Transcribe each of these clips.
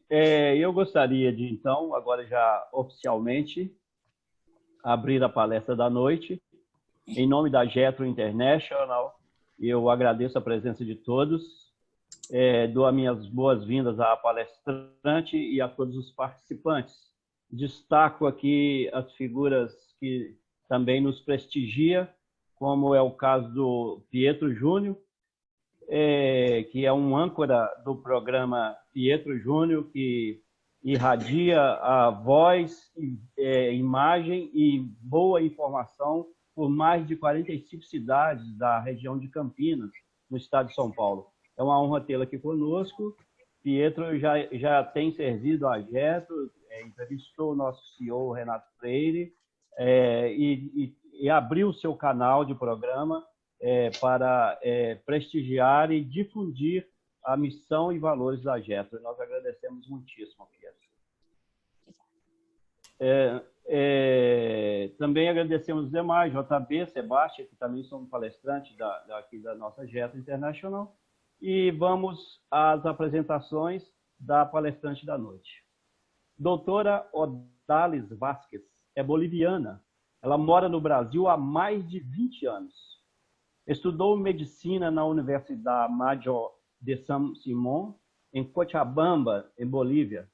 Eu gostaria de, então, agora já oficialmente, abrir a palestra da noite. Em nome da Jetro International, eu agradeço a presença de todos, dou as minhas boas-vindas à palestrante e a todos os participantes. Destaco aqui as figuras que também nos prestigiam, como é o caso do Pietro Júnior, que é um âncora do programa Pietro Júnior, que irradia a voz, imagem e boa informação por mais de 45 cidades da região de Campinas, no estado de São Paulo. É uma honra tê-lo aqui conosco. Pietro já tem servido a Jetro, entrevistou o nosso CEO, Renato Freire, e abriu o seu canal de programa para prestigiar e difundir a missão e valores da Jetro. Nós agradecemos muitíssimo, Pietro. Também agradecemos os demais, JB, Sebastião, que também são palestrantes aqui da nossa Jetro International. E vamos às apresentações da palestrante da noite. Doutora Odalis Vasquez é boliviana. Ela mora no Brasil há mais de 20 anos. Estudou medicina na Universidade Major de San Simón, em Cochabamba, em Bolívia,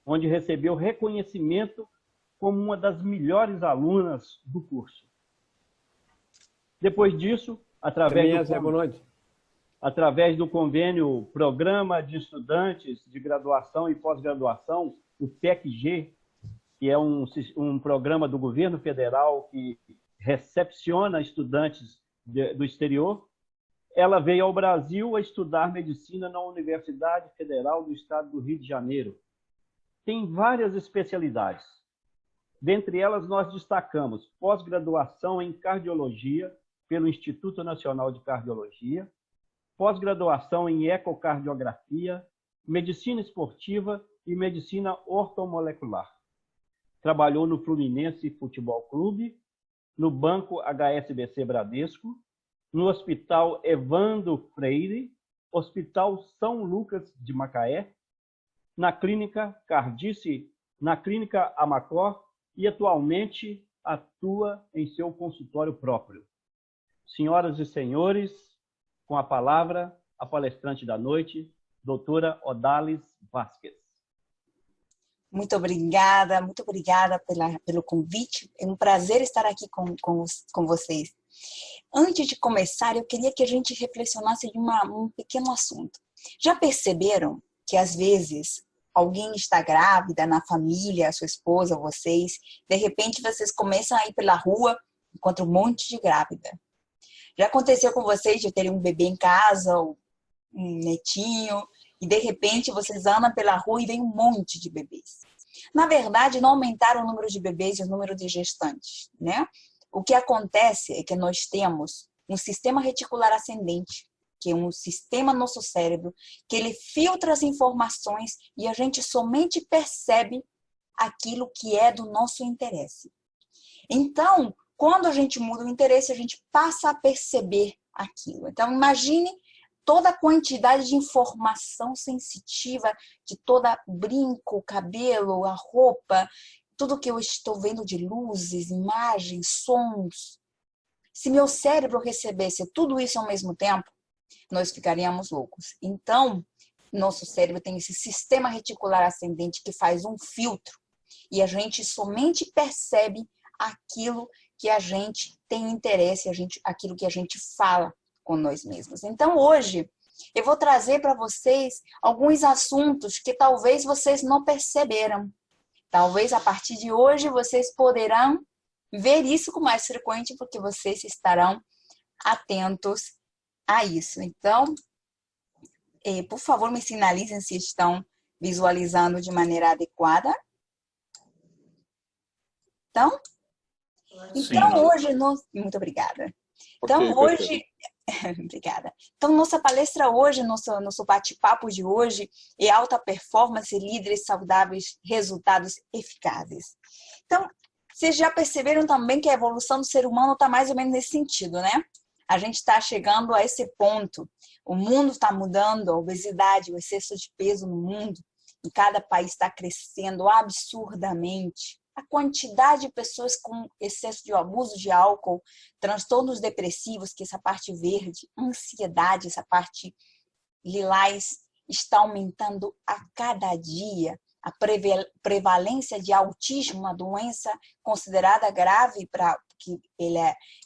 onde recebeu reconhecimento como uma das melhores alunas do curso. Depois disso, através do convênio Programa de Estudantes de Graduação e Pós-Graduação, o PECG, que é um programa do governo federal que recepciona estudantes do exterior, ela veio ao Brasil a estudar medicina na Universidade Federal do Estado do Rio de Janeiro. Tem várias especialidades. Dentre elas, nós destacamos pós-graduação em cardiologia pelo Instituto Nacional de Cardiologia, pós-graduação em ecocardiografia, medicina esportiva e medicina ortomolecular. Trabalhou no Fluminense Futebol Clube, no Banco HSBC Bradesco, no Hospital Evandro Freire, Hospital São Lucas de Macaé, na Clínica Cardice, na Clínica Amacor e atualmente atua em seu consultório próprio. Senhoras e senhores, com a palavra, a palestrante da noite, doutora Odalis Vasquez. Muito obrigada pelo convite. É um prazer estar aqui com vocês. Antes de começar, eu queria que a gente reflexionasse de um pequeno assunto. Já perceberam que, às vezes, alguém está grávida na família, a sua esposa, vocês, de repente vocês começam a ir pela rua, encontram um monte de grávida. Já aconteceu com vocês de terem um bebê em casa, ou um netinho, e de repente vocês andam pela rua e vem um monte de bebês. Na verdade, não aumentaram o número de bebês e o número de gestantes, né? O que acontece é que nós temos um sistema reticular ascendente, que é um sistema no nosso cérebro, que ele filtra as informações e a gente somente percebe aquilo que é do nosso interesse. Então, quando a gente muda o interesse, a gente passa a perceber aquilo. Então, imagine toda a quantidade de informação sensitiva, de toda brinco, cabelo, a roupa, tudo que eu estou vendo de luzes, imagens, sons. Se meu cérebro recebesse tudo isso ao mesmo tempo, nós ficaríamos loucos. Então, nosso cérebro tem esse sistema reticular ascendente que faz um filtro e a gente somente percebe aquilo que a gente tem interesse, aquilo que a gente fala com nós mesmos. Então, hoje, eu vou trazer para vocês alguns assuntos que talvez vocês não perceberam. Talvez a partir de hoje vocês poderão ver isso com mais frequência, porque vocês estarão atentos a isso. Então, por favor, me sinalizem se estão visualizando de maneira adequada. Então hoje... Muito obrigada. Então, hoje... Obrigada. Então, nossa palestra hoje, nosso bate-papo de hoje é alta performance, líderes saudáveis, resultados eficazes. Então, vocês já perceberam também que a evolução do ser humano está mais ou menos nesse sentido, né? A gente está chegando a esse ponto. O mundo está mudando, a obesidade, o excesso de peso no mundo em cada país está crescendo absurdamente. A quantidade de pessoas com excesso de abuso de álcool, transtornos depressivos, que essa parte verde, ansiedade, essa parte lilás, está aumentando a cada dia. A prevalência de autismo, uma doença considerada grave, que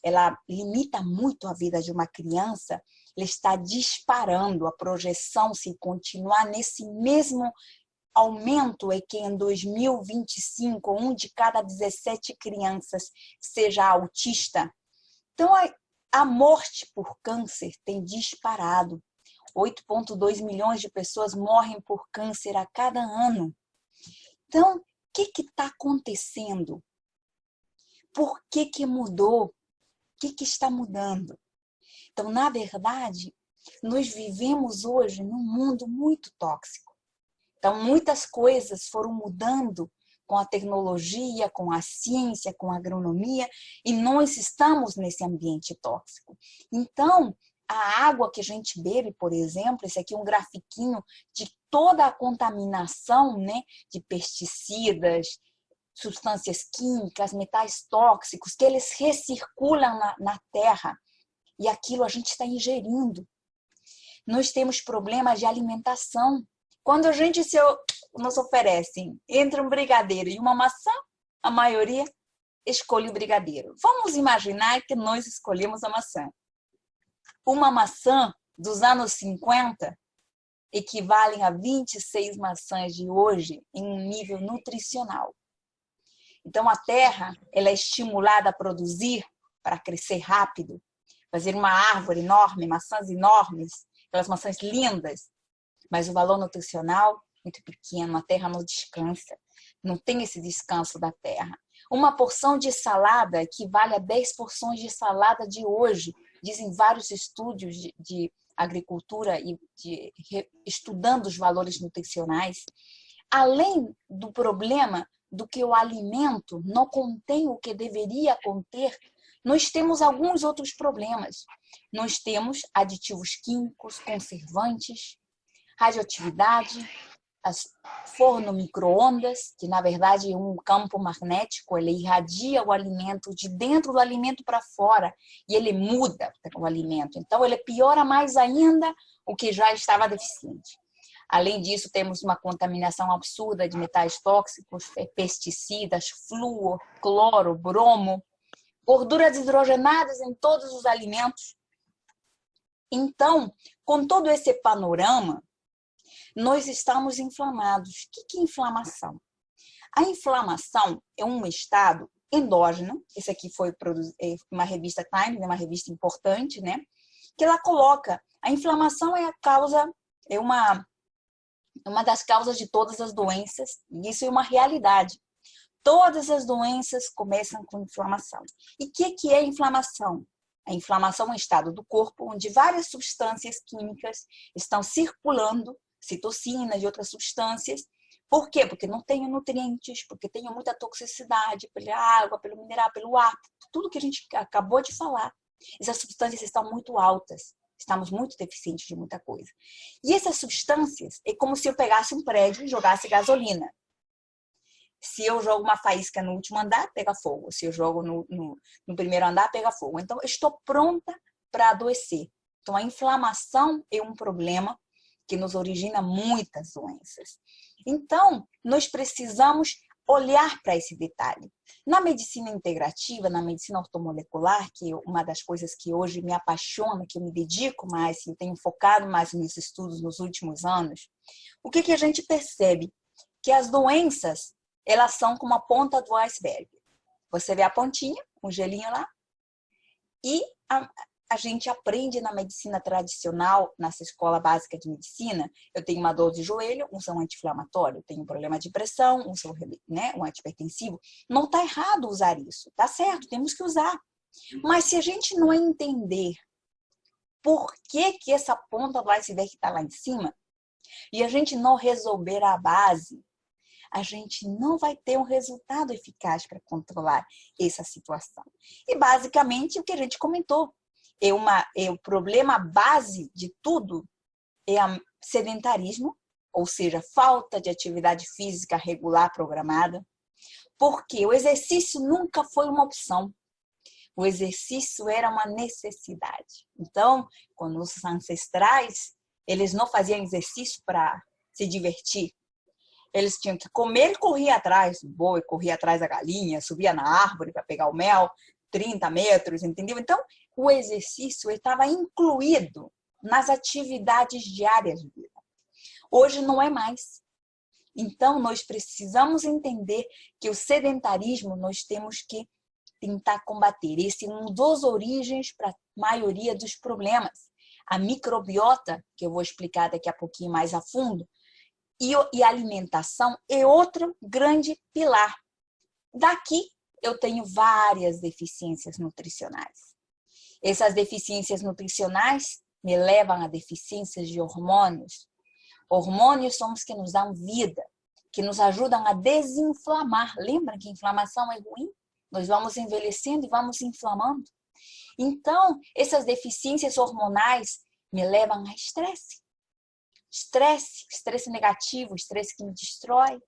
ela limita muito a vida de uma criança, ela está disparando. A projeção, se continuar nesse mesmo aumento, é que em 2025, 1 de cada 17 crianças seja autista. Então, a morte por câncer tem disparado. 8,2 milhões de pessoas morrem por câncer a cada ano. Então, o que está acontecendo? Por que mudou? O que está mudando? Então, na verdade, nós vivemos hoje num mundo muito tóxico. Então, muitas coisas foram mudando com a tecnologia, com a ciência, com a agronomia, e nós estamos nesse ambiente tóxico. Então, a água que a gente bebe, por exemplo, esse aqui é um grafiquinho de toda a contaminação, né, de pesticidas, substâncias químicas, metais tóxicos, que eles recirculam na terra, e aquilo a gente está ingerindo. Nós temos problemas de alimentação. Quando a gente nos oferecem entre um brigadeiro e uma maçã, a maioria escolhe o brigadeiro. Vamos imaginar que nós escolhemos a maçã. Uma maçã dos anos 50 equivale a 26 maçãs de hoje em um nível nutricional. Então, a terra ela é estimulada a produzir para crescer rápido, fazer uma árvore enorme, maçãs enormes, aquelas maçãs lindas, mas o valor nutricional muito pequeno, a terra não descansa, não tem esse descanso da terra. Uma porção de salada equivale a 10 porções de salada de hoje, dizem vários estudos de agricultura e estudando os valores nutricionais. Além do problema do que o alimento não contém o que deveria conter, nós temos alguns outros problemas. Nós temos aditivos químicos, conservantes, radioatividade, forno micro-ondas, que na verdade é um campo magnético, ele irradia o alimento de dentro do alimento para fora e ele muda o alimento. Então ele piora mais ainda o que já estava deficiente. Além disso, temos uma contaminação absurda de metais tóxicos, pesticidas, flúor, cloro, bromo, gorduras hidrogenadas em todos os alimentos. Então, com todo esse panorama, nós estamos inflamados. O que é inflamação? A inflamação é um estado endógeno. Esse aqui foi uma revista Time, uma revista importante, né? Que ela coloca a inflamação é a causa, é uma das causas de todas as doenças. E isso é uma realidade. Todas as doenças começam com inflamação. E o que é inflamação? A inflamação é um estado do corpo onde várias substâncias químicas estão circulando, citocinas e outras substâncias. Por quê? Porque não tem nutrientes, porque tem muita toxicidade pela água, pelo mineral, pelo ar, tudo que a gente acabou de falar. Essas substâncias estão muito altas, estamos muito deficientes de muita coisa. E essas substâncias é como se eu pegasse um prédio e jogasse gasolina. Se eu jogo uma faísca no último andar, pega fogo. Se eu jogo no primeiro andar, pega fogo. Então, eu estou pronta para adoecer. Então, a inflamação é um problema que nos origina muitas doenças. Então, nós precisamos olhar para esse detalhe. Na medicina integrativa, na medicina ortomolecular, que é uma das coisas que hoje me apaixona, que eu me dedico mais, que eu tenho focado mais nos estudos nos últimos anos, o que a gente percebe? Que as doenças, elas são como a ponta do iceberg. Você vê a pontinha, um gelinho lá, e a gente aprende na medicina tradicional, nessa escola básica de medicina, eu tenho uma dor de joelho, um são anti-inflamatório, eu tenho um problema de pressão, um são, né, um antihipertensivo. Não está errado usar isso, tá certo, temos que usar. Mas se a gente não entender por que essa ponta do iceberg está lá em cima, e a gente não resolver a base, a gente não vai ter um resultado eficaz para controlar essa situação. E basicamente o que a gente comentou, o problema base de tudo é o sedentarismo, ou seja, falta de atividade física regular programada, porque o exercício nunca foi uma opção. O exercício era uma necessidade. Então, quando os ancestrais, eles não faziam exercício para se divertir. Eles tinham que comer e correr atrás do boi, corria atrás da galinha, subia na árvore para pegar o mel, 30 metros, entendeu? Então, o exercício estava incluído nas atividades diárias de vida. Hoje não é mais. Então, nós precisamos entender que o sedentarismo nós temos que tentar combater. Esse é um dos origens para a maioria dos problemas. A microbiota, que eu vou explicar daqui a pouquinho mais a fundo, e a alimentação é outro grande pilar. Daqui eu tenho várias deficiências nutricionais. Essas deficiências nutricionais me levam a deficiências de hormônios. Hormônios são os que nos dão vida, que nos ajudam a desinflamar. Lembra que inflamação é ruim? Nós vamos envelhecendo e vamos inflamando. Então, essas deficiências hormonais me levam a estresse. Estresse negativo, estresse que me destrói.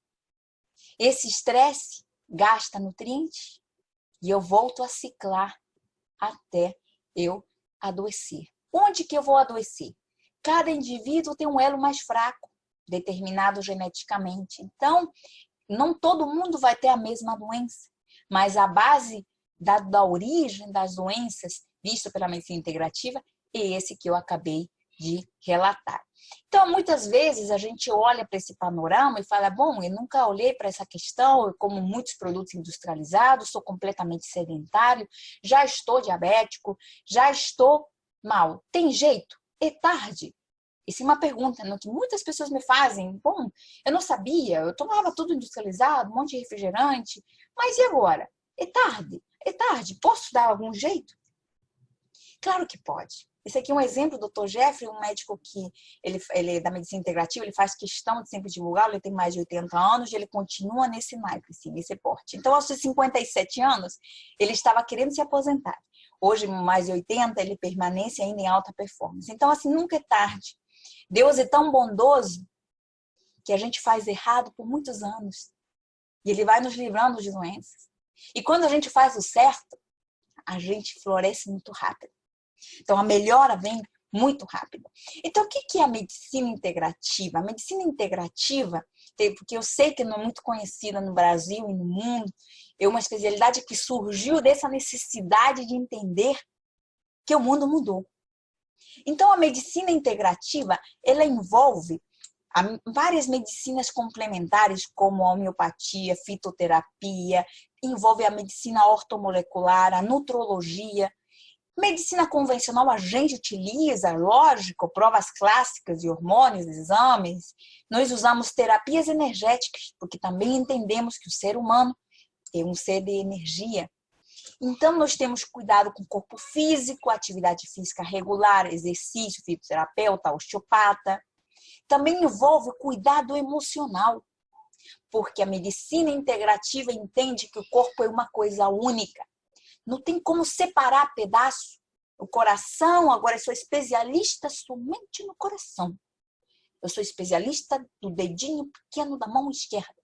Esse estresse gasta nutrientes e eu volto a ciclar até eu adoecer. Onde que eu vou adoecer? Cada indivíduo tem um elo mais fraco, determinado geneticamente. Então, não todo mundo vai ter a mesma doença, mas a base da origem das doenças, visto pela medicina integrativa, é esse que eu acabei de relatar. Então, muitas vezes a gente olha para esse panorama e fala, bom, eu nunca olhei para essa questão, eu como muitos produtos industrializados, sou completamente sedentário, já estou diabético, já estou mal. Tem jeito? É tarde? Essa é uma pergunta, né, que muitas pessoas me fazem. Bom, eu não sabia, eu tomava tudo industrializado, um monte de refrigerante, mas e agora? É tarde? É tarde? Posso dar algum jeito? Claro que pode. Esse aqui é um exemplo do Dr. Jeffrey, um médico que ele é da medicina integrativa, ele faz questão de sempre divulgar, ele tem mais de 80 anos e ele continua nesse naipe, assim, nesse porte. Então, aos seus 57 anos, ele estava querendo se aposentar. Hoje, mais de 80, ele permanece ainda em alta performance. Então, assim, nunca é tarde. Deus é tão bondoso que a gente faz errado por muitos anos. E Ele vai nos livrando de doenças. E quando a gente faz o certo, a gente floresce muito rápido. Então, a melhora vem muito rápido. Então, o que é a medicina integrativa? A medicina integrativa, porque eu sei que não é muito conhecida no Brasil e no mundo, é uma especialidade que surgiu dessa necessidade de entender que o mundo mudou. Então, a medicina integrativa, ela envolve várias medicinas complementares, como a homeopatia, fitoterapia, envolve a medicina ortomolecular, a nutrologia. Medicina convencional a gente utiliza, lógico, provas clássicas de hormônios, exames. Nós usamos terapias energéticas, porque também entendemos que o ser humano é um ser de energia. Então, nós temos cuidado com o corpo físico, atividade física regular, exercício, fisioterapeuta, osteopata. Também envolve cuidado emocional, porque a medicina integrativa entende que o corpo é uma coisa única. Não tem como separar pedaço. O coração, agora eu sou especialista somente no coração. Eu sou especialista do dedinho pequeno da mão esquerda.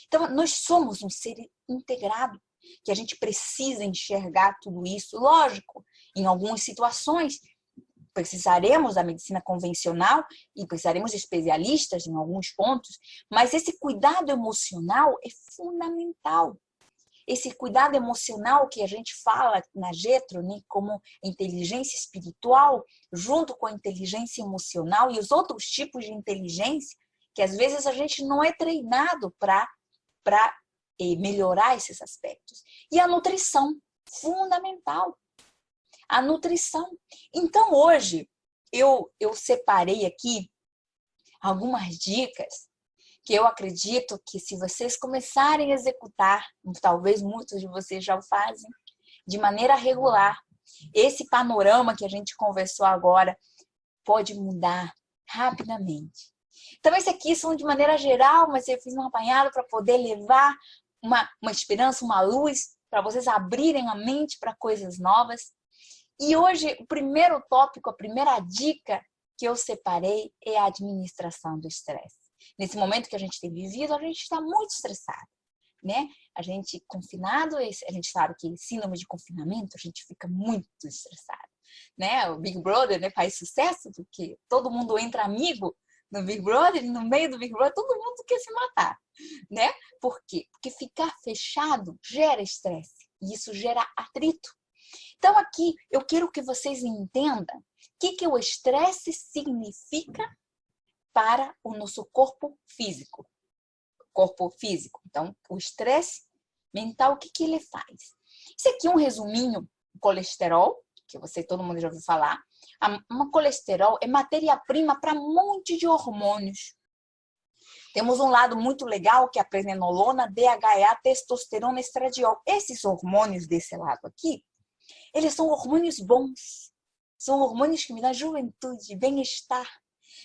Então, nós somos um ser integrado, que a gente precisa enxergar tudo isso. Lógico, em algumas situações, precisaremos da medicina convencional e precisaremos de especialistas em alguns pontos, mas esse cuidado emocional é fundamental. Esse cuidado emocional que a gente fala na Getro, né, como inteligência espiritual, junto com a inteligência emocional e os outros tipos de inteligência, que às vezes a gente não é treinado para melhorar esses aspectos. E a nutrição, fundamental. A nutrição. Então, hoje, eu separei aqui algumas dicas que eu acredito que se vocês começarem a executar, talvez muitos de vocês já o fazem, de maneira regular, esse panorama que a gente conversou agora pode mudar rapidamente. Então, esse aqui são de maneira geral, mas eu fiz um apanhado para poder levar uma esperança, uma luz, para vocês abrirem a mente para coisas novas. E hoje, o primeiro tópico, a primeira dica que eu separei é a administração do estresse. Nesse momento que a gente tem vivido, a gente está muito estressado, né? A gente confinado, a gente sabe que síndrome de confinamento, a gente fica muito estressado, né? O Big Brother, né, faz sucesso porque todo mundo entra amigo no Big Brother, e no meio do Big Brother todo mundo quer se matar, né? Por quê? Porque ficar fechado gera estresse e isso gera atrito. Então aqui eu quero que vocês entendam o que o estresse significa para o nosso corpo físico. Então, o estresse mental, o que ele faz? Isso aqui é um resuminho do colesterol, que todo mundo já ouviu falar. O colesterol é matéria-prima para um monte de hormônios. Temos um lado muito legal, que é a prenenolona, DHEA, testosterona, estradiol. Esses hormônios desse lado aqui, eles são hormônios bons. São hormônios que me dão juventude, bem-estar,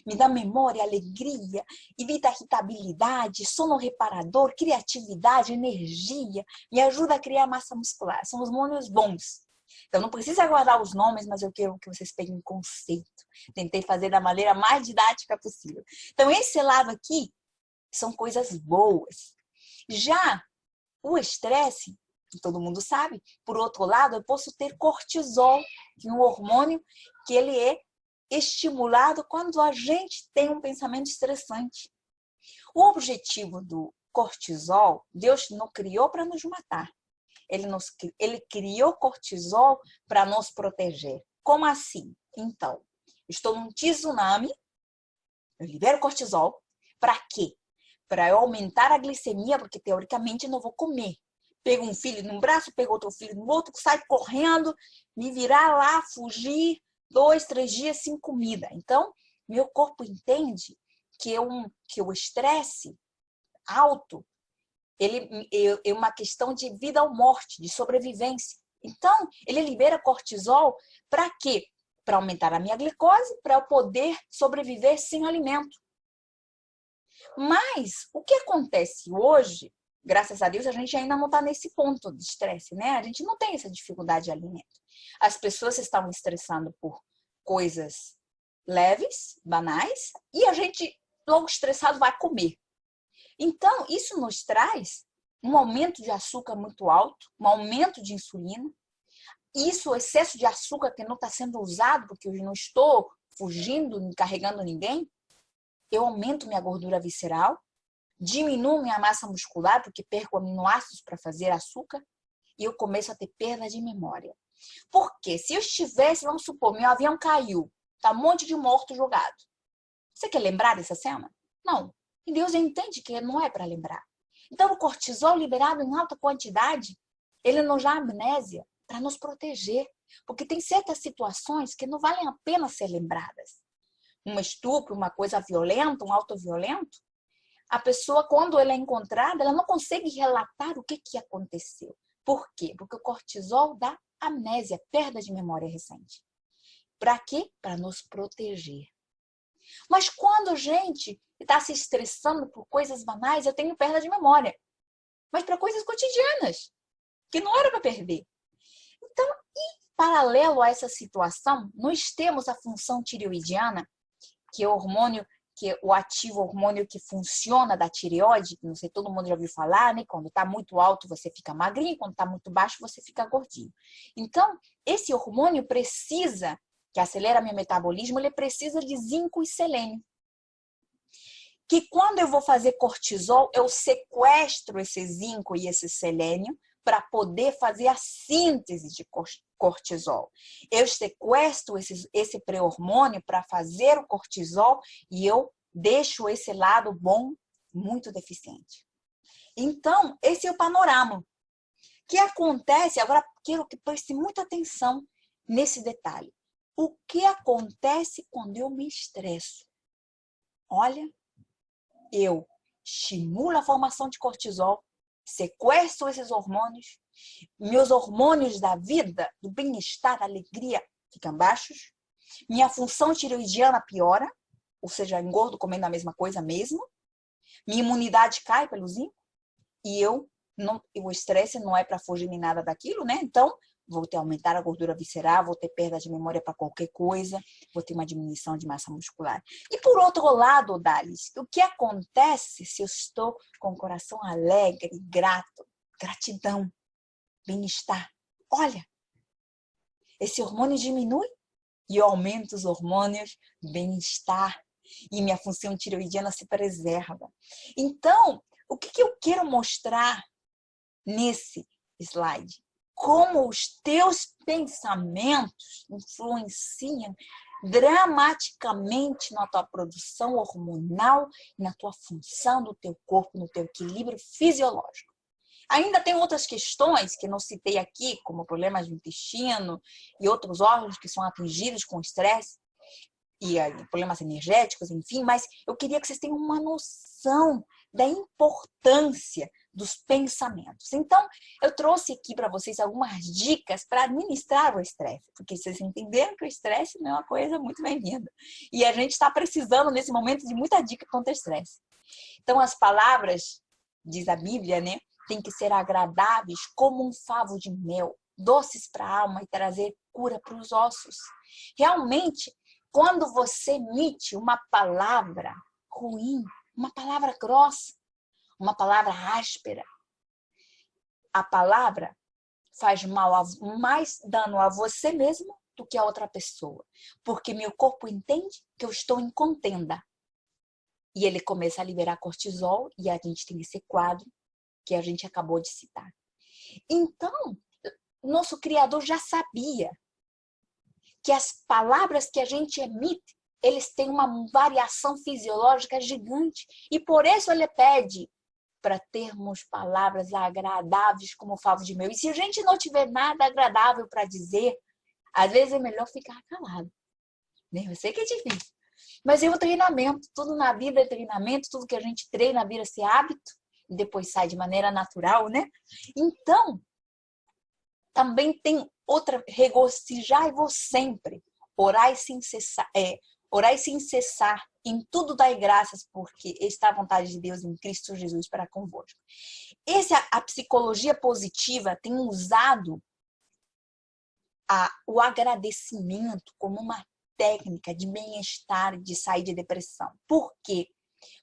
me dá memória, alegria, evita irritabilidade, sono reparador, criatividade, energia, me ajuda a criar massa muscular. São hormônios bons. Então, não precisa guardar os nomes, mas eu quero que vocês peguem o conceito. Tentei fazer da maneira mais didática possível. Então, esse lado aqui são coisas boas. Já o estresse, que todo mundo sabe, por outro lado, eu posso ter cortisol, que é um hormônio que ele é estimulado quando a gente tem um pensamento estressante. O objetivo do cortisol, Deus não criou para nos matar. Ele criou cortisol para nos proteger. Como assim? Então, estou num tsunami, eu libero cortisol. Para quê? Para eu aumentar a glicemia, porque teoricamente eu não vou comer. Pego um filho num braço, pego outro filho no outro, sai correndo, me virar lá, fugir, 2, 3 dias sem comida. Então, meu corpo entende que o estresse alto é uma questão de vida ou morte, de sobrevivência. Então, ele libera cortisol para quê? Para aumentar a minha glicose, para eu poder sobreviver sem alimento. Mas, o que acontece hoje, graças a Deus, a gente ainda não está nesse ponto de estresse, né? A gente não tem essa dificuldade de alimento. As pessoas estão estressando por coisas leves, banais, e a gente, logo estressado, vai comer. Então, isso nos traz um aumento de açúcar muito alto, um aumento de insulina. Isso, o excesso de açúcar que não está sendo usado, porque eu não estou fugindo, não carregando ninguém, eu aumento minha gordura visceral, diminuo minha massa muscular, porque perco aminoácidos para fazer açúcar, e eu começo a ter perda de memória. Porque se eu estivesse, vamos supor, meu avião caiu, tá um monte de morto jogado. Você quer lembrar dessa cena? Não. E Deus entende que não é para lembrar. Então, o cortisol liberado em alta quantidade, ele nos dá amnésia para nos proteger. Porque tem certas situações que não valem a pena ser lembradas. Um estupro, uma coisa violenta, um ato violento, a pessoa, quando ela é encontrada, ela não consegue relatar o que aconteceu. Por quê? Porque o cortisol dá amnésia, perda de memória recente. Para quê? Para nos proteger. Mas quando a gente está se estressando por coisas banais, eu tenho perda de memória. Mas para coisas cotidianas, que não era para perder. Então, em paralelo a essa situação, nós temos a função tireoidiana, que é o hormônio, que é o ativo hormônio que funciona da tireoide, não sei, todo mundo já ouviu falar, né? Quando está muito alto, você fica magrinho, quando está muito baixo, você fica gordinho. Então, esse hormônio precisa, que acelera meu metabolismo, ele precisa de zinco e selênio. Que quando eu vou fazer cortisol, eu sequestro esse zinco e esse selênio para poder fazer a síntese de cortisol. Eu sequestro esse pré-hormônio para fazer o cortisol e eu deixo esse lado bom muito deficiente. Então, esse é o panorama. O que acontece? Agora, quero que preste muita atenção nesse detalhe. O que acontece quando eu me estresso? Olha, eu estimulo a formação de cortisol, sequestro esses hormônios, meus hormônios da vida, do bem-estar, da alegria, ficam baixos, minha função tireoidiana piora, ou seja, engordo comendo a mesma coisa mesmo, minha imunidade cai pelo zinco, e o estresse não é para fugir nem nada daquilo, né? Então, vou ter aumentar a gordura visceral, vou ter perda de memória para qualquer coisa, vou ter uma diminuição de massa muscular. E por outro lado, Dalis, o que acontece se eu estou com o coração alegre, grato, gratidão, bem-estar? Olha, esse hormônio diminui e eu aumento os hormônios bem-estar e minha função tireoidiana se preserva. Então, o que eu quero mostrar nesse slide? Como os teus pensamentos influenciam dramaticamente na tua produção hormonal e na tua função do teu corpo, no teu equilíbrio fisiológico. Ainda tem outras questões que não citei aqui, como problemas do intestino e outros órgãos que são atingidos com estresse e problemas energéticos, enfim, mas eu queria que vocês tenham uma noção da importância dos pensamentos. Então, eu trouxe aqui para vocês algumas dicas para administrar o estresse, porque vocês entenderam que o estresse não é uma coisa muito bem-vinda. E a gente está precisando, nesse momento, de muita dica contra o estresse. Então, as palavras, diz a Bíblia, né, tem que ser agradáveis como um favo de mel, doces para a alma e trazer cura para os ossos. Realmente, quando você emite uma palavra ruim, uma palavra grossa, uma palavra áspera, a palavra faz mais dano a você mesmo do que a outra pessoa. Porque meu corpo entende que eu estou em contenda. E ele começa a liberar cortisol e a gente tem esse quadro que a gente acabou de citar. Então, nosso Criador já sabia que as palavras que a gente emite, eles têm uma variação fisiológica gigante. E por isso ele pede para termos palavras agradáveis como favo de mel. E se a gente não tiver nada agradável para dizer, às vezes é melhor ficar calado. Eu sei que é difícil. Mas é um treinamento. Tudo na vida é treinamento. Tudo que a gente treina vira esse hábito. E depois sai de maneira natural, né? Então, também tem outra, regozijai-vos sempre, orai sem cessar, em tudo dai graças, porque está a vontade de Deus em Cristo Jesus para convosco. A psicologia positiva tem usado o agradecimento como uma técnica de bem-estar, de sair de depressão. Por quê?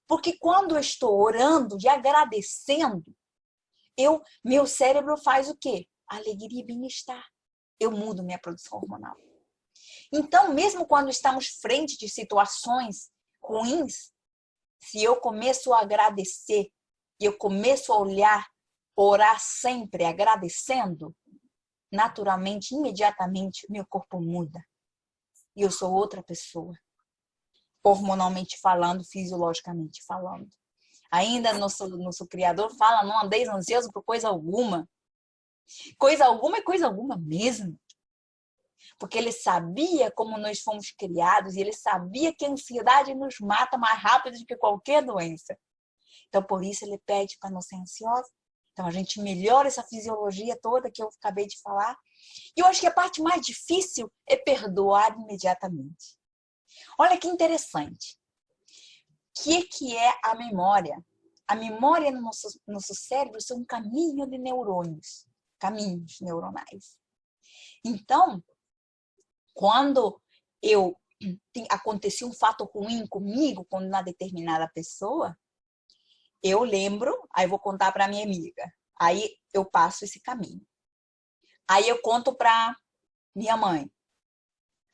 Porque quando eu estou orando e agradecendo, meu cérebro faz o quê? Alegria e bem-estar. Eu mudo minha produção hormonal. Então, mesmo quando estamos frente de situações ruins, se eu começo a agradecer e eu começo a orar sempre agradecendo, naturalmente, imediatamente, meu corpo muda. E eu sou outra pessoa. Hormonalmente falando, fisiologicamente falando. Ainda nosso Criador fala, não andeis ansiosos por coisa alguma. Coisa alguma é coisa alguma mesmo. Porque ele sabia como nós fomos criados e ele sabia que a ansiedade nos mata mais rápido do que qualquer doença. Então, por isso, ele pede para não ser ansiosa. Então, a gente melhora essa fisiologia toda que eu acabei de falar. E eu acho que a parte mais difícil é perdoar imediatamente. Olha que interessante. O que é a memória? A memória no nosso cérebro são um caminho de neurônios. Caminhos neuronais. Então, quando acontecia um fato ruim comigo, com uma determinada pessoa, eu lembro, aí vou contar para minha amiga. Aí eu passo esse caminho. Aí eu conto para minha mãe.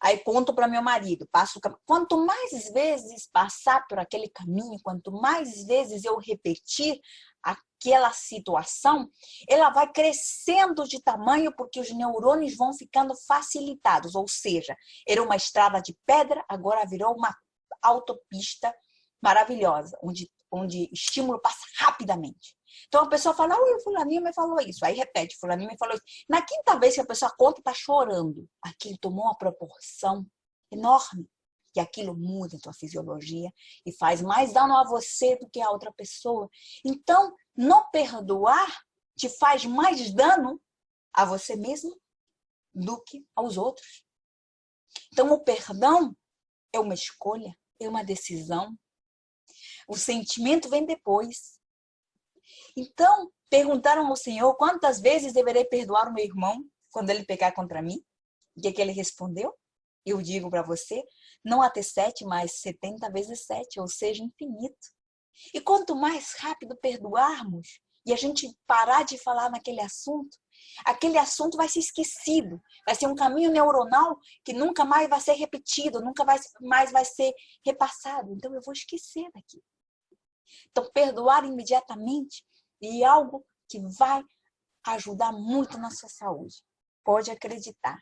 Aí conto para meu marido. Passo o caminho. Quanto mais vezes passar por aquele caminho, quanto mais vezes eu repetir aquela situação, ela vai crescendo de tamanho porque os neurônios vão ficando facilitados. Ou seja, era uma estrada de pedra, agora virou uma autopista maravilhosa, onde o estímulo passa rapidamente. Então a pessoa fala, oi, fulaninho me falou isso. Aí repete, fulaninho me falou isso. Na quinta vez que a pessoa conta, está chorando. Aquilo tomou uma proporção enorme. E aquilo muda a tua fisiologia e faz mais dano a você do que a outra pessoa. Então, não perdoar te faz mais dano a você mesmo do que aos outros. Então, o perdão é uma escolha, é uma decisão. O sentimento vem depois. Então, perguntaram ao Senhor quantas vezes deverei perdoar o meu irmão? quando ele pecar contra mim? O que ele respondeu? Eu digo para você, não até 7, mas 70 vezes 7, ou seja, infinito. E quanto mais rápido perdoarmos e a gente parar de falar naquele assunto, aquele assunto vai ser esquecido. Vai ser um caminho neuronal que nunca mais vai ser repetido, nunca mais vai ser repassado. Então eu vou esquecer daquilo. Então perdoar imediatamente é algo que vai ajudar muito na sua saúde. Pode acreditar.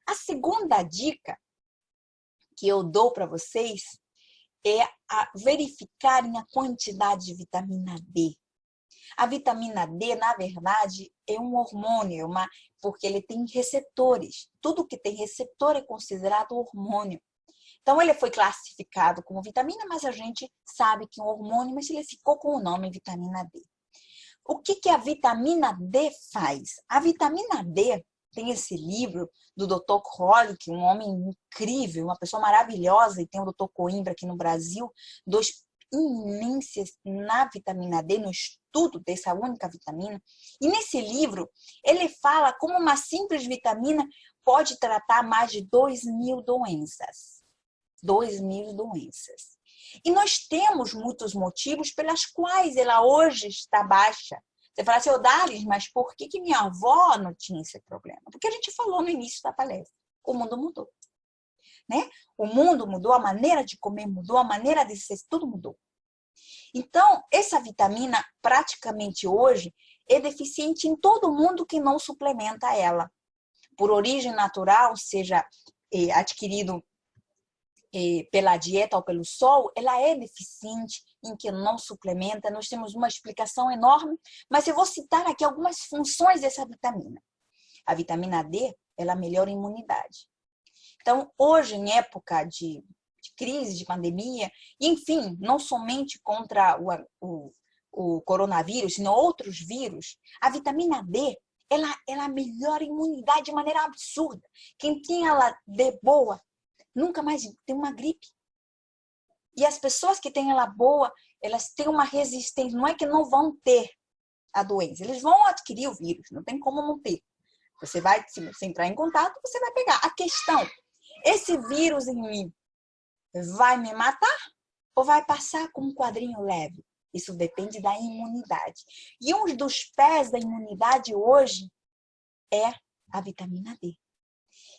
A segunda dica que eu dou para vocês é verificarem a quantidade de vitamina D. A vitamina D, na verdade, é um hormônio, porque ele tem receptores. Tudo que tem receptor é considerado hormônio. Então, ele foi classificado como vitamina, mas a gente sabe que é um hormônio, mas ele ficou com o nome vitamina D. O que a vitamina D faz? A vitamina D, tem esse livro do Dr. Krolik, um homem incrível, uma pessoa maravilhosa, e tem o Dr. Coimbra aqui no Brasil, dois imensos na vitamina D, no estudo dessa única vitamina. E nesse livro, ele fala como uma simples vitamina pode tratar mais de 2.000 doenças. 2.000 doenças. E nós temos muitos motivos pelas quais ela hoje está baixa. Você fala assim, Odalis, mas por que minha avó não tinha esse problema? Porque a gente falou no início da palestra. O mundo mudou. Né? O mundo mudou, a maneira de comer mudou, a maneira de ser, tudo mudou. Então, essa vitamina, praticamente hoje, é deficiente em todo mundo que não suplementa ela. Por origem natural, seja adquirido pela dieta ou pelo sol, ela é deficiente em que não suplementa. Nós temos uma explicação enorme, mas eu vou citar aqui algumas funções dessa vitamina. A vitamina D, ela melhora a imunidade. Então, hoje, em época de crise, de pandemia, enfim, não somente contra o coronavírus, sino outros vírus, a vitamina D, ela melhora a imunidade de maneira absurda. Quem tem ela D boa, nunca mais tem uma gripe. E as pessoas que têm ela boa, elas têm uma resistência. Não é que não vão ter a doença. Eles vão adquirir o vírus. Não tem como não ter. Se você entrar em contato, você vai pegar. A questão, esse vírus em mim vai me matar ou vai passar com um quadrinho leve? Isso depende da imunidade. E um dos pés da imunidade hoje é a vitamina D.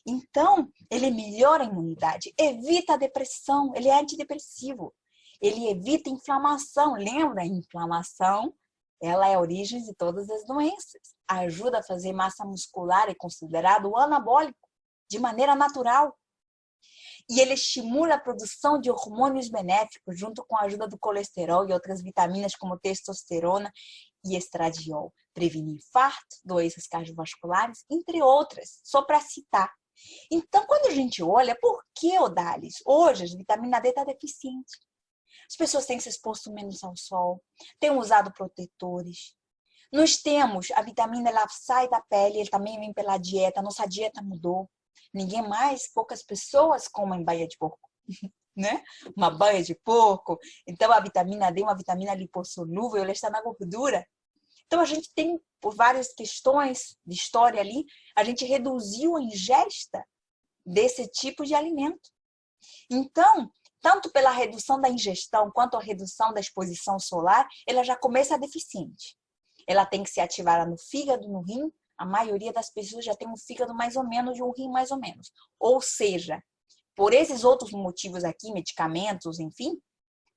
Então, ele melhora a imunidade, evita a depressão, ele é antidepressivo, ele evita a inflamação. Lembra? A inflamação, ela é a origem de todas as doenças. Ajuda a fazer massa muscular, é considerado anabólico, de maneira natural. E ele estimula a produção de hormônios benéficos, junto com a ajuda do colesterol e outras vitaminas como testosterona e estradiol. Previne infarto, doenças cardiovasculares, entre outras, só para citar. Então, quando a gente olha, por que, Odalis? Hoje, a vitamina D está deficiente. As pessoas têm se exposto menos ao sol, têm usado protetores. Nós temos, a vitamina, ela sai da pele, ele também vem pela dieta, nossa dieta mudou. Ninguém mais, poucas pessoas comem baia de porco, né? Uma baia de porco. Então, a vitamina D é uma vitamina lipossolúvel, ela está na gordura. Então, a gente tem, por várias questões de história ali, a gente reduziu a ingesta desse tipo de alimento. Então, tanto pela redução da ingestão quanto a redução da exposição solar, ela já começa deficiente. Ela tem que se ativar no fígado, no rim. A maioria das pessoas já tem um fígado mais ou menos e um rim mais ou menos. Ou seja, por esses outros motivos aqui, medicamentos, enfim,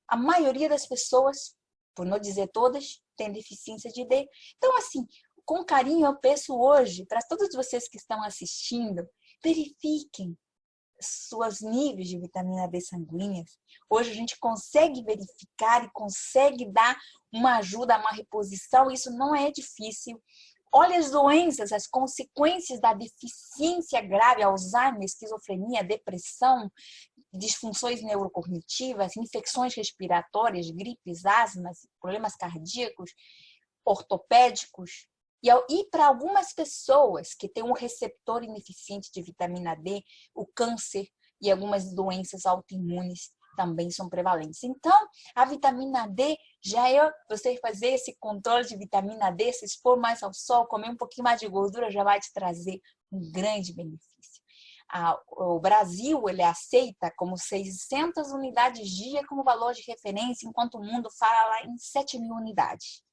a maioria das pessoas, por não dizer todas, tem deficiência de D. Então, assim, com carinho eu peço hoje, para todos vocês que estão assistindo, verifiquem seus níveis de vitamina D sanguíneas. Hoje a gente consegue verificar e consegue dar uma ajuda, uma reposição. Isso não é difícil. Olha as doenças, as consequências da deficiência grave, Alzheimer, esquizofrenia, depressão, disfunções neurocognitivas, infecções respiratórias, gripes, asmas, problemas cardíacos, ortopédicos. E para algumas pessoas que têm um receptor ineficiente de vitamina D, o câncer e algumas doenças autoimunes também são prevalentes. Então, a vitamina D Você fazer esse controle de vitamina D, se expor mais ao sol, comer um pouquinho mais de gordura, já vai te trazer um grande benefício. O Brasil, ele aceita como 600 unidades dia como valor de referência, enquanto o mundo fala lá em 7.000 unidades.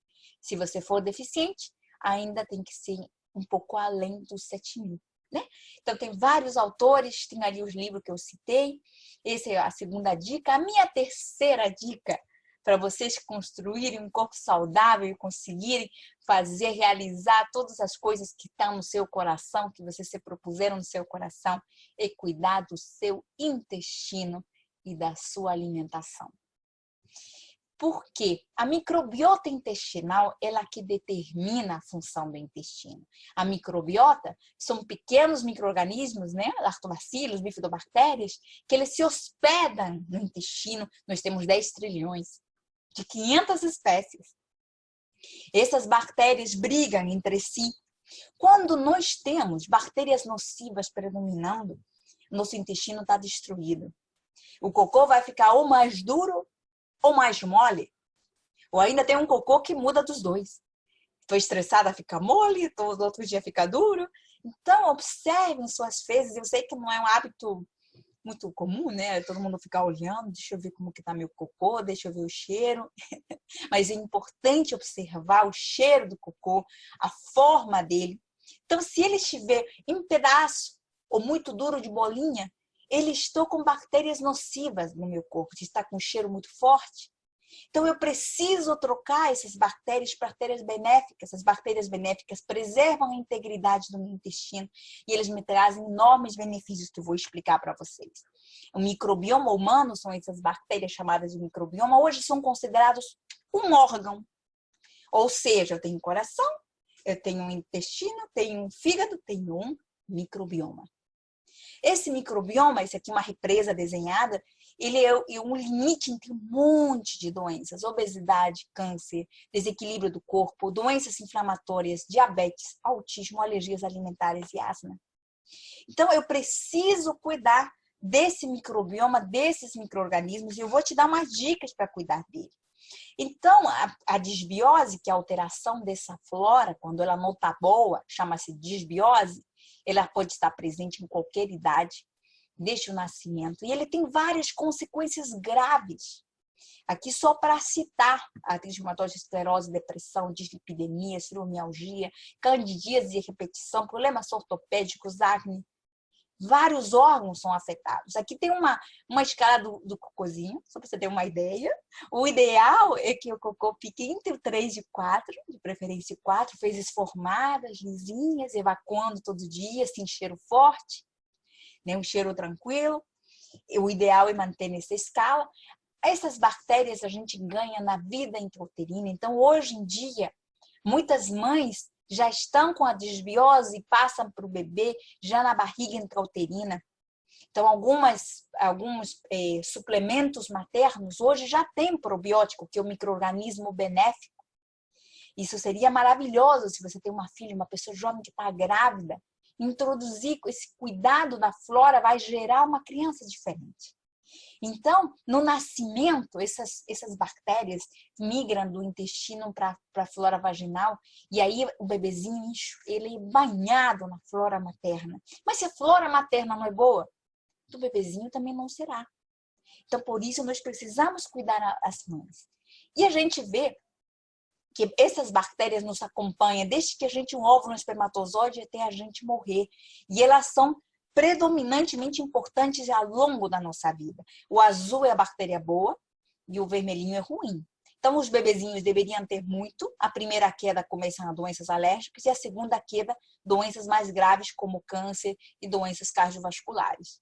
Se você for deficiente, ainda tem que ser um pouco além dos 7.000. Né? Então, tem vários autores, tem ali os livros que eu citei. Essa é a segunda dica. A minha terceira dica, para vocês construírem um corpo saudável e conseguirem realizar todas as coisas que estão no seu coração, que vocês se propuseram no seu coração, é cuidar do seu intestino e da sua alimentação. Porque a microbiota intestinal é ela que determina a função do intestino. A microbiota são pequenos micro-organismos, né? Lactobacilos, bifidobactérias, que eles se hospedam no intestino. Nós temos 10 trilhões de 500 espécies. Essas bactérias brigam entre si. Quando nós temos bactérias nocivas predominando, nosso intestino está destruído. O cocô vai ficar ou mais duro ou mais mole. Ou ainda tem um cocô que muda dos dois. Estou estressada, fica mole, todo outro dia fica duro. Então, observem suas fezes. Eu sei que não é um hábito muito comum, né? Todo mundo ficar olhando, deixa eu ver como que tá meu cocô, deixa eu ver o cheiro. Mas é importante observar o cheiro do cocô, a forma dele. Então, se ele estiver em pedaço ou muito duro de bolinha, ele está com bactérias nocivas no meu corpo, está com um cheiro muito forte. Então, eu preciso trocar essas bactérias para bactérias benéficas. As bactérias benéficas preservam a integridade do meu intestino e eles me trazem enormes benefícios que eu vou explicar para vocês. O microbioma humano são essas bactérias chamadas de microbioma. Hoje são considerados um órgão. Ou seja, eu tenho um coração, eu tenho um intestino, tenho um fígado, tenho um microbioma. Esse microbioma, esse aqui é uma represa desenhada, ele é um limite entre um monte de doenças, obesidade, câncer, desequilíbrio do corpo, doenças inflamatórias, diabetes, autismo, alergias alimentares e asma. Então, eu preciso cuidar desse microbioma, desses micro-organismos, e eu vou te dar umas dicas para cuidar dele. Então, a disbiose, que é a alteração dessa flora, quando ela não está boa, chama-se disbiose, ela pode estar presente em qualquer idade, desde o nascimento. E ele tem várias consequências graves. Aqui só para citar: artrite reumatoide, esclerose, depressão, dislipidemia, fibromialgia, candidíase e repetição, problemas ortopédicos, acne. Vários órgãos são afetados. Aqui tem uma escala do cocôzinho, só para você ter uma ideia. O ideal é que o cocô fique entre o 3 e 4, de preferência 4, fezes formadas, lisinhas, evacuando todo dia, sem cheiro forte, né? Um cheiro tranquilo. O ideal é manter nessa escala. Essas bactérias a gente ganha na vida intrauterina. Então, hoje em dia, muitas mães já estão com a disbiose e passam para o bebê já na barriga intrauterina. Então, alguns suplementos maternos hoje já têm probiótico, que é um micro-organismo benéfico. Isso seria maravilhoso se você tem uma filha, uma pessoa jovem que está grávida. Introduzir esse cuidado da flora vai gerar uma criança diferente. Então, no nascimento, essas bactérias migram do intestino para a flora vaginal e aí o bebezinho, ele é banhado na flora materna. Mas se a flora materna não é boa, o bebezinho também não será. Então, por isso, nós precisamos cuidar as mães. E a gente vê que essas bactérias nos acompanham desde que a gente um óvulo, um espermatozoide, até a gente morrer. E elas são predominantemente importantes ao longo da nossa vida. O azul é a bactéria boa e o vermelhinho é ruim. Então, os bebezinhos deveriam ter muito. A primeira queda começam a doenças alérgicas e a segunda queda, doenças mais graves como câncer e doenças cardiovasculares.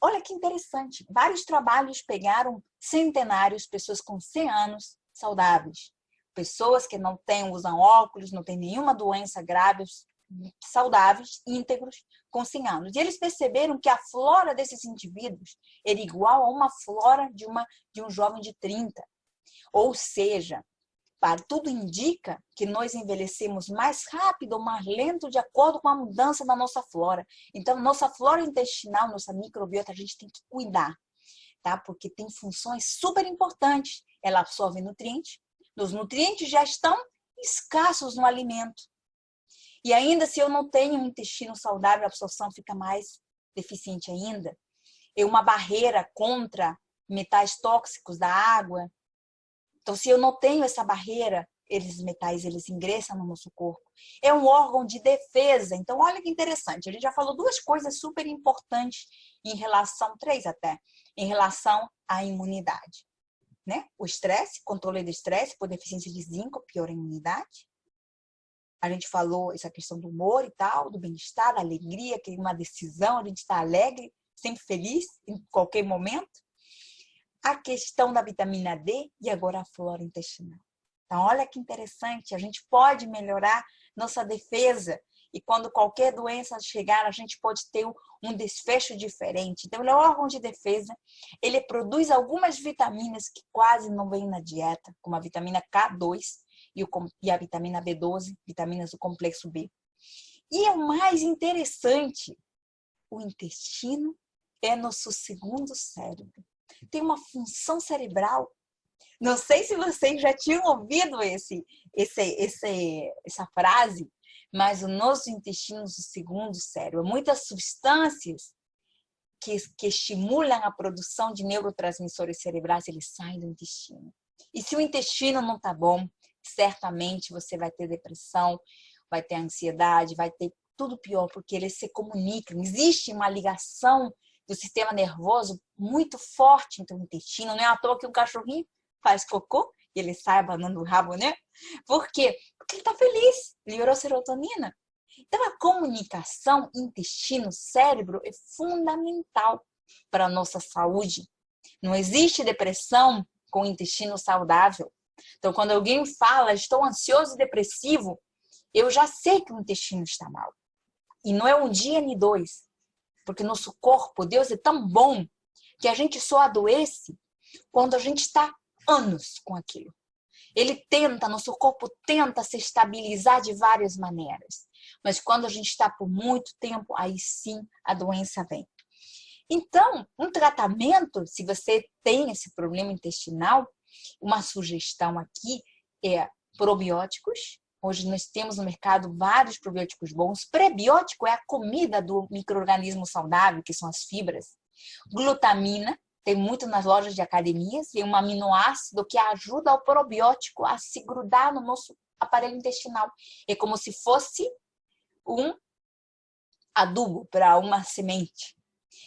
Olha que interessante, vários trabalhos pegaram centenários, pessoas com 100 anos saudáveis. Pessoas que não usam óculos, não têm nenhuma doença grave, saudáveis, íntegros, com 100 anos. E eles perceberam que a flora desses indivíduos era igual a uma flora de um jovem de 30. Ou seja, tudo indica que nós envelhecemos mais rápido ou mais lento de acordo com a mudança da nossa flora. Então, nossa flora intestinal, nossa microbiota, a gente tem que cuidar. tá? Porque tem funções super importantes. Ela absorve nutrientes. Os nutrientes já estão escassos no alimento. E ainda se eu não tenho um intestino saudável, a absorção fica mais deficiente ainda. É uma barreira contra metais tóxicos da água. Então, se eu não tenho essa barreira, esses metais eles ingressam no nosso corpo. É um órgão de defesa. Então, olha que interessante. A gente já falou duas coisas super importantes em relação, três até, em relação à imunidade. Né? O estresse, controle do estresse por deficiência de zinco, piora a imunidade. A gente falou essa questão do humor e tal, do bem-estar, da alegria, que é uma decisão, a gente está alegre, sempre feliz, em qualquer momento. A questão da vitamina D e agora a flora intestinal. Então, olha que interessante, a gente pode melhorar nossa defesa e quando qualquer doença chegar, a gente pode ter um desfecho diferente. Então, ele é um órgão de defesa, ele produz algumas vitaminas que quase não vêm na dieta, como a vitamina K2 e a vitamina B12, vitaminas do complexo B. E o mais interessante, o intestino é nosso segundo cérebro. Tem uma função cerebral. Não sei se vocês já tinham ouvido essa frase, mas o nosso intestino é o segundo cérebro. Muitas substâncias que estimulam a produção de neurotransmissores cerebrais, eles saem do intestino. E se o intestino não está bom, certamente você vai ter depressão, vai ter ansiedade, vai ter tudo pior, porque eles se comunicam. Existe uma ligação do sistema nervoso muito forte entre o intestino. Não é à toa que um cachorrinho faz cocô e ele sai abanando o rabo, né? Por quê? Porque ele está feliz, liberou serotonina. Então, a comunicação intestino-cérebro é fundamental para a nossa saúde. Não existe depressão com intestino saudável. Então, quando alguém fala, estou ansioso e depressivo, eu já sei que o intestino está mal. E não é um dia nem dois. Porque nosso corpo, Deus é tão bom, que a gente só adoece quando a gente está anos com aquilo. Nosso corpo tenta se estabilizar de várias maneiras. Mas quando a gente está por muito tempo, aí sim a doença vem. Então, um tratamento, se você tem esse problema intestinal, uma sugestão aqui é probióticos. Hoje nós temos no mercado vários probióticos bons. Prebiótico é a comida do micro-organismo saudável, que são as fibras. Glutamina, tem muito nas lojas de academias, é um aminoácido que ajuda o probiótico a se grudar no nosso aparelho intestinal. É como se fosse um adubo para uma semente.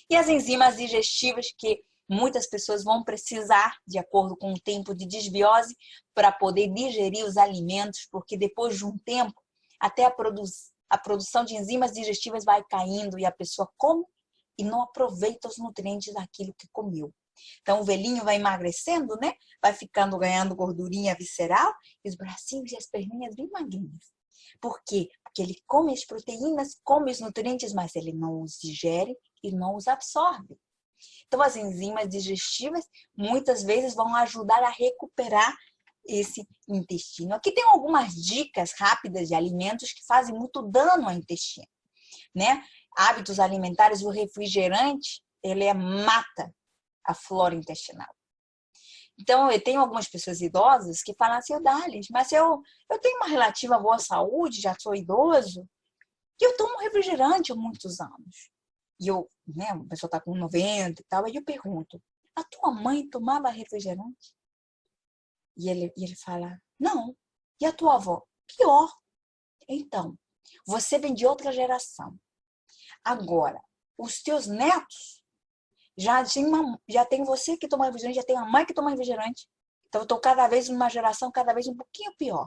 E as enzimas digestivas que muitas pessoas vão precisar, de acordo com o tempo de desbiose, para poder digerir os alimentos, porque depois de um tempo, até a produção de enzimas digestivas vai caindo e a pessoa come e não aproveita os nutrientes daquilo que comeu. Então, o velhinho vai emagrecendo, né? Vai ganhando gordurinha visceral e os bracinhos e as perninhas bem magrinhas. Por quê? Porque ele come as proteínas, come os nutrientes, mas ele não os digere e não os absorve. Então, as enzimas digestivas muitas vezes vão ajudar a recuperar esse intestino. Aqui tem algumas dicas rápidas de alimentos que fazem muito dano ao intestino, né? Hábitos alimentares, o refrigerante, ele mata a flora intestinal. Então, eu tenho algumas pessoas idosas que falam assim, Dalis, mas eu tenho uma relativa boa saúde, já sou idoso, e eu tomo refrigerante há muitos anos. E né, a pessoa está com 90 e tal, aí eu pergunto, a tua mãe tomava refrigerante? E ele fala, não. E a tua avó? Pior. Então, você vem de outra geração. Agora, os teus netos já tem você que toma refrigerante, já tem a mãe que toma refrigerante. Então, eu estou cada vez numa geração cada vez um pouquinho pior.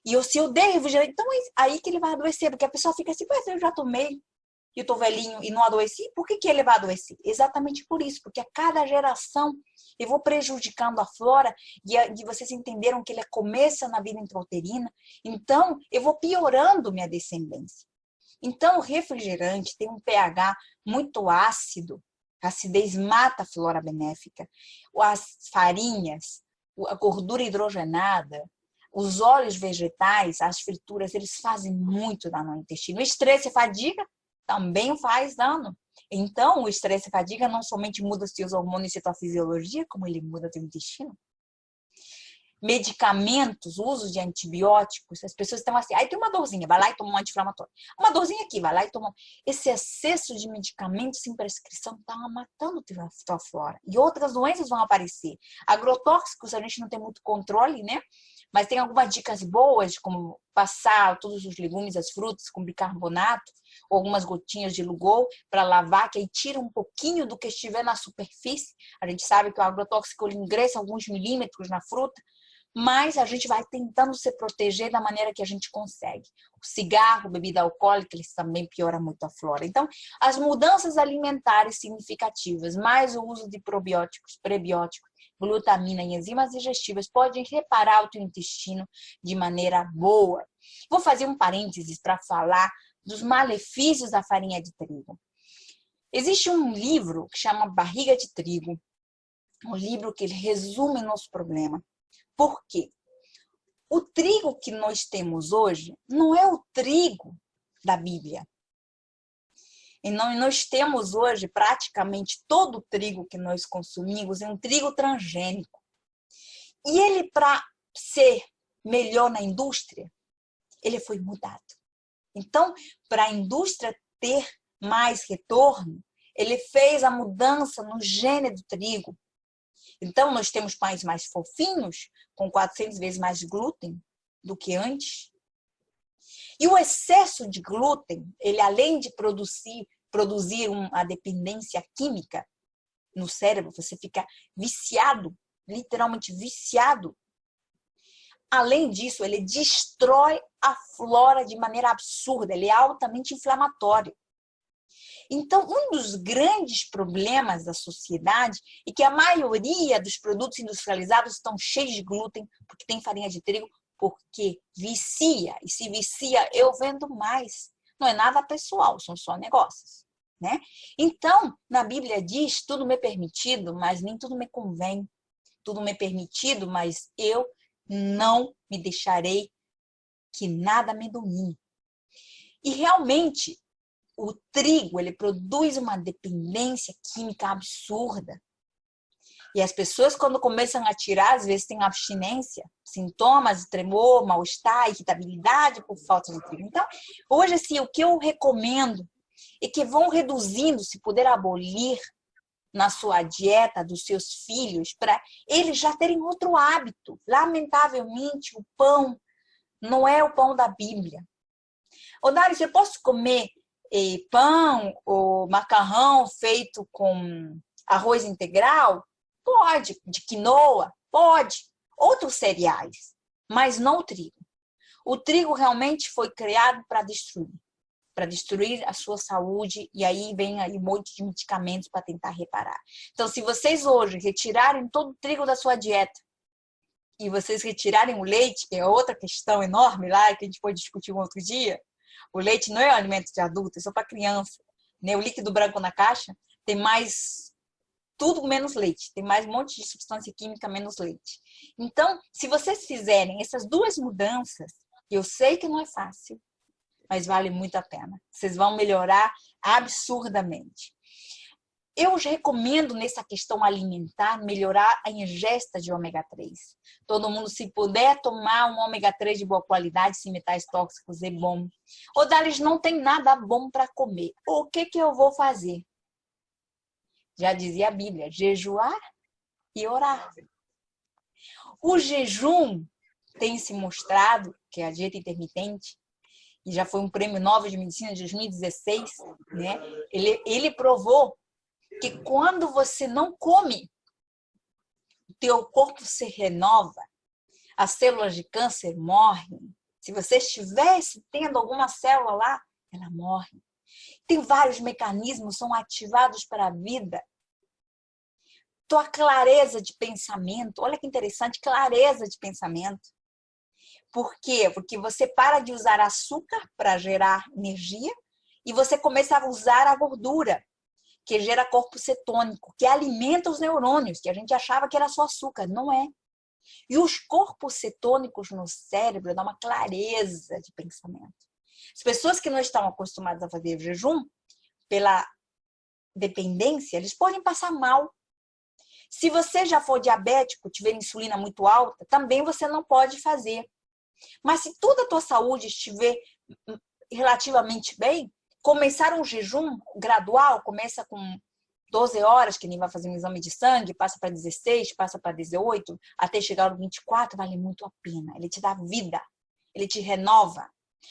E se eu der refrigerante, então é aí que ele vai adoecer, porque a pessoa fica assim, mas eu já tomei, e eu tô velhinho e não adoeci, por que ele vai adoecer? Exatamente por isso, porque a cada geração eu vou prejudicando a flora e vocês entenderam que ele começa na vida intrauterina, então eu vou piorando minha descendência. Então o refrigerante tem um pH muito ácido, a acidez mata a flora benéfica, as farinhas, a gordura hidrogenada, os óleos vegetais, as frituras, eles fazem muito dano ao intestino. O estresse e a fadiga também faz dano. Então, o estresse e a fadiga não somente muda seus hormônios e sua fisiologia, como ele muda seu intestino. Medicamentos, uso de antibióticos, as pessoas estão assim, aí tem uma dorzinha, vai lá e toma um anti-inflamatório. Uma dorzinha aqui, vai lá e toma. Esse excesso de medicamentos sem prescrição está matando a tua flora. E outras doenças vão aparecer. Agrotóxicos a gente não tem muito controle, né? Mas tem algumas dicas boas, como passar todos os legumes, as frutas com bicarbonato, ou algumas gotinhas de Lugol para lavar, que aí tira um pouquinho do que estiver na superfície. A gente sabe que o agrotóxico ele ingressa alguns milímetros na fruta, mas a gente vai tentando se proteger da maneira que a gente consegue. O cigarro, bebida alcoólica, eles também pioram muito a flora. Então, as mudanças alimentares significativas, mais o uso de probióticos, prebióticos, glutamina e enzimas digestivas podem reparar o teu intestino de maneira boa. Vou fazer um parênteses para falar dos malefícios da farinha de trigo. Existe um livro que chama Barriga de Trigo, um livro que resume nosso problema. Por quê? O trigo que nós temos hoje não é o trigo da Bíblia. E nós temos hoje praticamente todo o trigo que nós consumimos é um trigo transgênico. E ele, para ser melhor na indústria, ele foi mudado. Então, para a indústria ter mais retorno, ele fez a mudança no gene do trigo. Então, nós temos pães mais fofinhos, com 400 vezes mais glúten do que antes. E o excesso de glúten, ele além de produzir uma dependência química no cérebro, você fica viciado, literalmente viciado. Além disso, ele destrói a flora de maneira absurda, ele é altamente inflamatório. Então, um dos grandes problemas da sociedade é que a maioria dos produtos industrializados estão cheios de glúten, porque tem farinha de trigo, porque vicia. E se vicia, eu vendo mais. Não é nada pessoal, são só negócios, né? Então, na Bíblia diz, tudo me é permitido, mas nem tudo me convém. Tudo me é permitido, mas eu não me deixarei que nada me domine. E realmente, o trigo, ele produz uma dependência química absurda. E as pessoas, quando começam a tirar, às vezes têm abstinência, sintomas de tremor, mal-estar, irritabilidade por falta de trigo. Então, hoje, assim, o que eu recomendo é que vão reduzindo, se puder abolir na sua dieta dos seus filhos, para eles já terem outro hábito. Lamentavelmente, o pão não é o pão da Bíblia. Ô, Dário, eu posso comer pão ou macarrão feito com arroz integral? Pode. De quinoa? Pode. Outros cereais, mas não o trigo. O trigo realmente foi criado para destruir a sua saúde, e aí vem aí um monte de medicamentos para tentar reparar. Então, se vocês hoje retirarem todo o trigo da sua dieta e vocês retirarem o leite, que é outra questão enorme lá, que a gente pode discutir um outro dia, o leite não é um alimento de adulto, é só para criança. Né? O líquido branco na caixa tem mais tudo menos leite. Tem mais um monte de substância química menos leite. Então, se vocês fizerem essas duas mudanças, eu sei que não é fácil, mas vale muito a pena. Vocês vão melhorar absurdamente. Eu recomendo nessa questão alimentar melhorar a ingesta de ômega 3. Todo mundo, se puder tomar um ômega 3 de boa qualidade, sem metais tóxicos, é bom. Ô, Dalis, não tem nada bom para comer. O que eu vou fazer? Já dizia a Bíblia, jejuar e orar. O jejum tem se mostrado, que é a dieta intermitente, e já foi um prêmio Nobel de Medicina de 2016, né? Ele provou que quando você não come, o teu corpo se renova, as células de câncer morrem. Se você estivesse tendo alguma célula lá, ela morre. Tem vários mecanismos, são ativados para a vida. Tua clareza de pensamento, olha que interessante, clareza de pensamento. Por quê? Porque você para de usar açúcar para gerar energia e você começa a usar a gordura, que gera corpo cetônico, que alimenta os neurônios, que a gente achava que era só açúcar. Não é. E os corpos cetônicos no cérebro dão uma clareza de pensamento. As pessoas que não estão acostumadas a fazer jejum, pela dependência, eles podem passar mal. Se você já for diabético, tiver insulina muito alta, também você não pode fazer. Mas se toda a tua saúde estiver relativamente bem, começar um jejum gradual, começa com 12 horas, que nem vai fazer um exame de sangue, passa para 16, passa para 18, até chegar no 24, vale muito a pena. Ele te dá vida, ele te renova.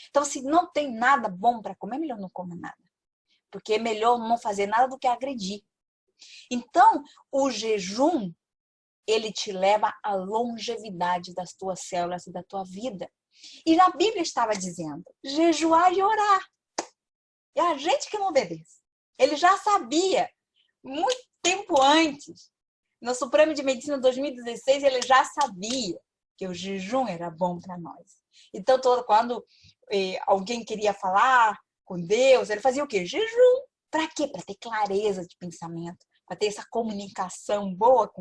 Então, se não tem nada bom para comer, é melhor não comer nada. Porque é melhor não fazer nada do que agredir. Então, o jejum, ele te leva à longevidade das tuas células e da tua vida. E na Bíblia estava dizendo, jejuar e orar. É a gente que não obedece. Ele já sabia, muito tempo antes. No Supremo de Medicina 2016, ele já sabia que o jejum era bom para nós. Então, quando alguém queria falar com Deus, ele fazia o quê? Jejum. Para quê? Para ter clareza de pensamento, para ter essa comunicação boa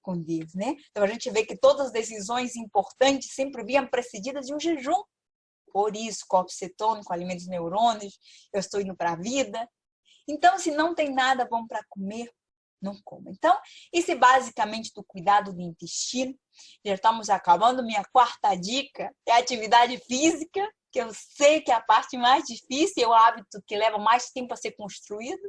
com Deus, né? Então, a gente vê que todas as decisões importantes sempre vinham precedidas de um jejum. Por isso, corpos cetônicos, alimentos neurônios, eu estou indo para a vida. Então, se não tem nada bom para comer, não coma. Então, isso é basicamente do cuidado do intestino. Já estamos acabando. Minha quarta dica é a atividade física, que eu sei que é a parte mais difícil, é o hábito que leva mais tempo a ser construído.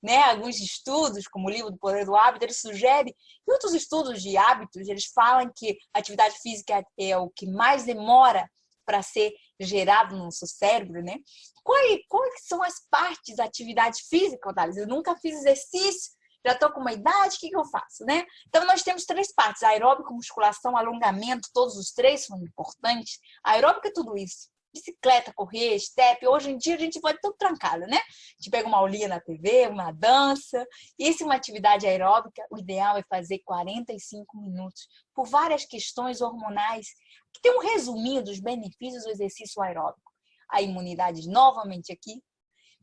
Né? Alguns estudos, como o livro do Poder do Hábito, eles sugerem, e outros estudos de hábitos, eles falam que a atividade física é o que mais demora para ser gerado no nosso cérebro, né? Quais são as partes da atividade física, Odalis? Eu nunca fiz exercício, já estou com uma idade, o que eu faço, né? Então, nós temos 3 partes, aeróbico, musculação, alongamento, todos os 3 são importantes. Aeróbico é tudo isso. Bicicleta, correr, step. Hoje em dia a gente pode tudo trancado, né? A gente pega uma aulinha na TV, uma dança. Isso é uma atividade aeróbica. O ideal é fazer 45 minutos por várias questões hormonais. Que tem um resuminho dos benefícios do exercício aeróbico. A imunidade novamente aqui.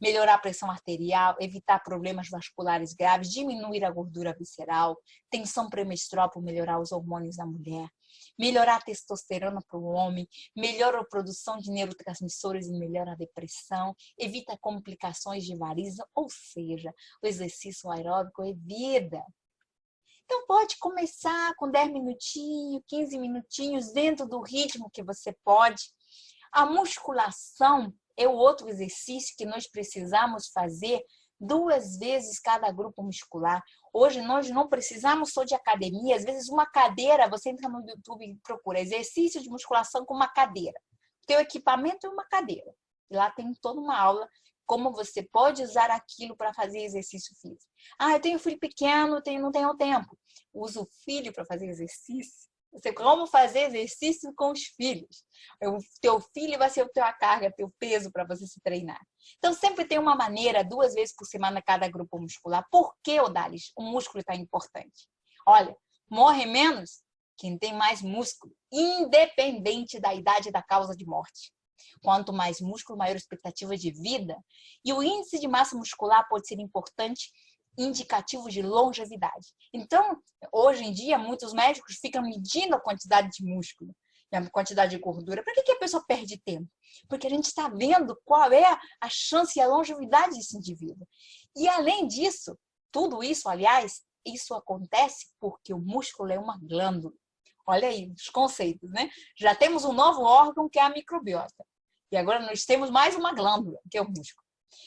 Melhorar a pressão arterial, evitar problemas vasculares graves, diminuir a gordura visceral, tensão pré-menstrual para melhorar os hormônios da mulher, melhorar a testosterona para o homem, melhora a produção de neurotransmissores e melhora a depressão, evita complicações de varizes, ou seja, o exercício aeróbico é vida. Então pode começar com 10 minutinhos, 15 minutinhos, dentro do ritmo que você pode. A musculação é o outro exercício que nós precisamos fazer 2 vezes cada grupo muscular. Hoje nós não precisamos só de academia, às vezes uma cadeira, você entra no YouTube e procura exercício de musculação com uma cadeira. Teu equipamento é uma cadeira. E lá tem toda uma aula como você pode usar aquilo para fazer exercício físico. Ah, eu tenho filho pequeno, não tenho tempo. Usa o filho para fazer exercício. Você como fazer exercício com os filhos. O teu filho vai ser a tua carga, teu peso para você se treinar. Então, sempre tem uma maneira, 2 vezes por semana, cada grupo muscular. Por que, Odalis, o músculo está importante? Olha, morre menos quem tem mais músculo, independente da idade e da causa de morte. Quanto mais músculo, maior expectativa de vida. E o índice de massa muscular pode ser importante, indicativo de longevidade. Então, hoje em dia, muitos médicos ficam medindo a quantidade de músculo, a quantidade de gordura. Para que a pessoa perde tempo? Porque a gente está vendo qual é a chance e a longevidade desse indivíduo. E, além disso, tudo isso, aliás, isso acontece porque o músculo é uma glândula. Olha aí os conceitos, né? Já temos um novo órgão que é a microbiota. E agora nós temos mais uma glândula, que é o músculo.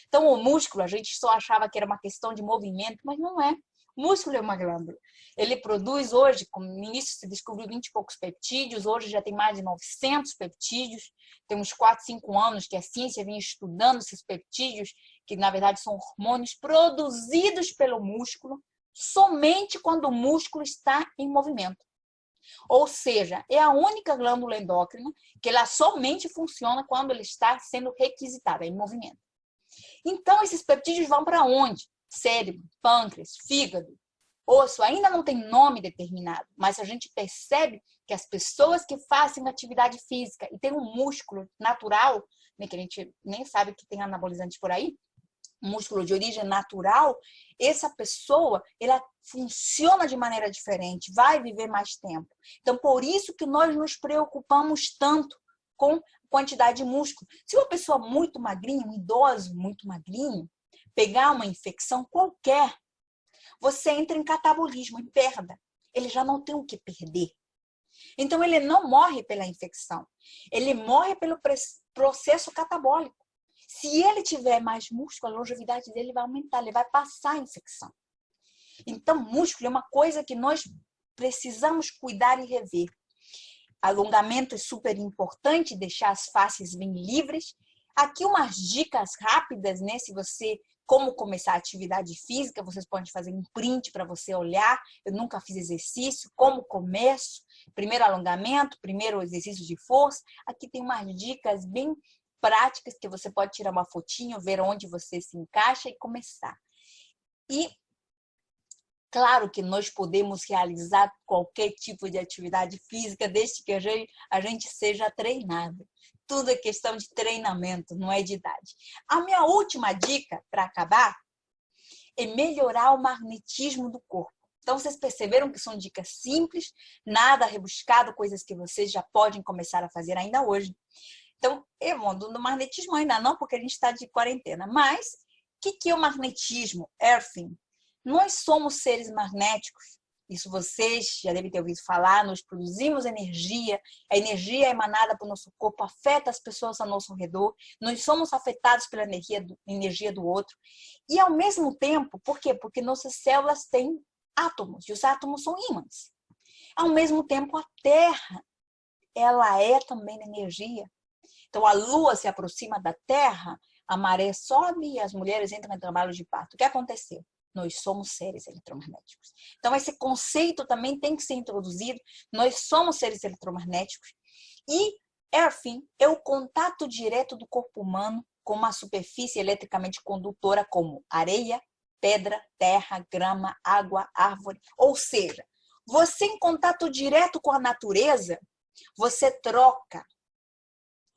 Então, o músculo, a gente só achava que era uma questão de movimento, mas não é. O músculo é uma glândula. Ele produz hoje, como no início se descobriu 20 e poucos peptídeos, hoje já tem mais de 900 peptídeos. Tem uns 4, 5 anos que a ciência vem estudando esses peptídeos, que na verdade são hormônios produzidos pelo músculo, somente quando o músculo está em movimento. Ou seja, é a única glândula endócrina que ela somente funciona quando ele está sendo requisitada, em movimento. Então, esses peptídeos vão para onde? Cérebro, pâncreas, fígado, osso. Ainda não tem nome determinado, mas a gente percebe que as pessoas que fazem atividade física e têm um músculo natural, né, que a gente nem sabe que tem anabolizantes por aí, músculo de origem natural, essa pessoa, ela funciona de maneira diferente, vai viver mais tempo. Então, por isso que nós nos preocupamos tanto com quantidade de músculo. Se uma pessoa muito magrinha, um idoso muito magrinho, pegar uma infecção qualquer, você entra em catabolismo, em perda. Ele já não tem o que perder. Então, ele não morre pela infecção. Ele morre pelo processo catabólico. Se ele tiver mais músculo, a longevidade dele vai aumentar, ele vai passar a infecção. Então, músculo é uma coisa que nós precisamos cuidar e rever. Alongamento é super importante, deixar as faces bem livres. Aqui umas dicas rápidas, né? Se você, como começar a atividade física, vocês podem fazer um print para você olhar. Eu nunca fiz exercício, como começo? Primeiro alongamento, primeiro exercício de força. Aqui tem umas dicas bem práticas que você pode tirar uma fotinho, ver onde você se encaixa e começar. E claro que nós podemos realizar qualquer tipo de atividade física desde que a gente seja treinado. Tudo é questão de treinamento, não é de idade. A minha última dica para acabar é melhorar o magnetismo do corpo. Então, vocês perceberam que são dicas simples, nada rebuscado, coisas que vocês já podem começar a fazer ainda hoje. Então, do magnetismo ainda não, porque a gente está de quarentena. Mas, o que é o magnetismo? Earthing. Nós somos seres magnéticos. Isso vocês já devem ter ouvido falar. Nós produzimos energia. A energia emanada pelo nosso corpo afeta as pessoas ao nosso redor. Nós somos afetados pela energia do outro. E ao mesmo tempo, por quê? Porque nossas células têm átomos. E os átomos são ímãs. Ao mesmo tempo, a Terra, ela é também energia. Então, a Lua se aproxima da Terra, a maré sobe e as mulheres entram em trabalho de parto. O que aconteceu? Nós somos seres eletromagnéticos. Então, esse conceito também tem que ser introduzido. Nós somos seres eletromagnéticos. E Earthing é o contato direto do corpo humano com uma superfície eletricamente condutora como areia, pedra, terra, grama, água, árvore. Ou seja, você em contato direto com a natureza, você troca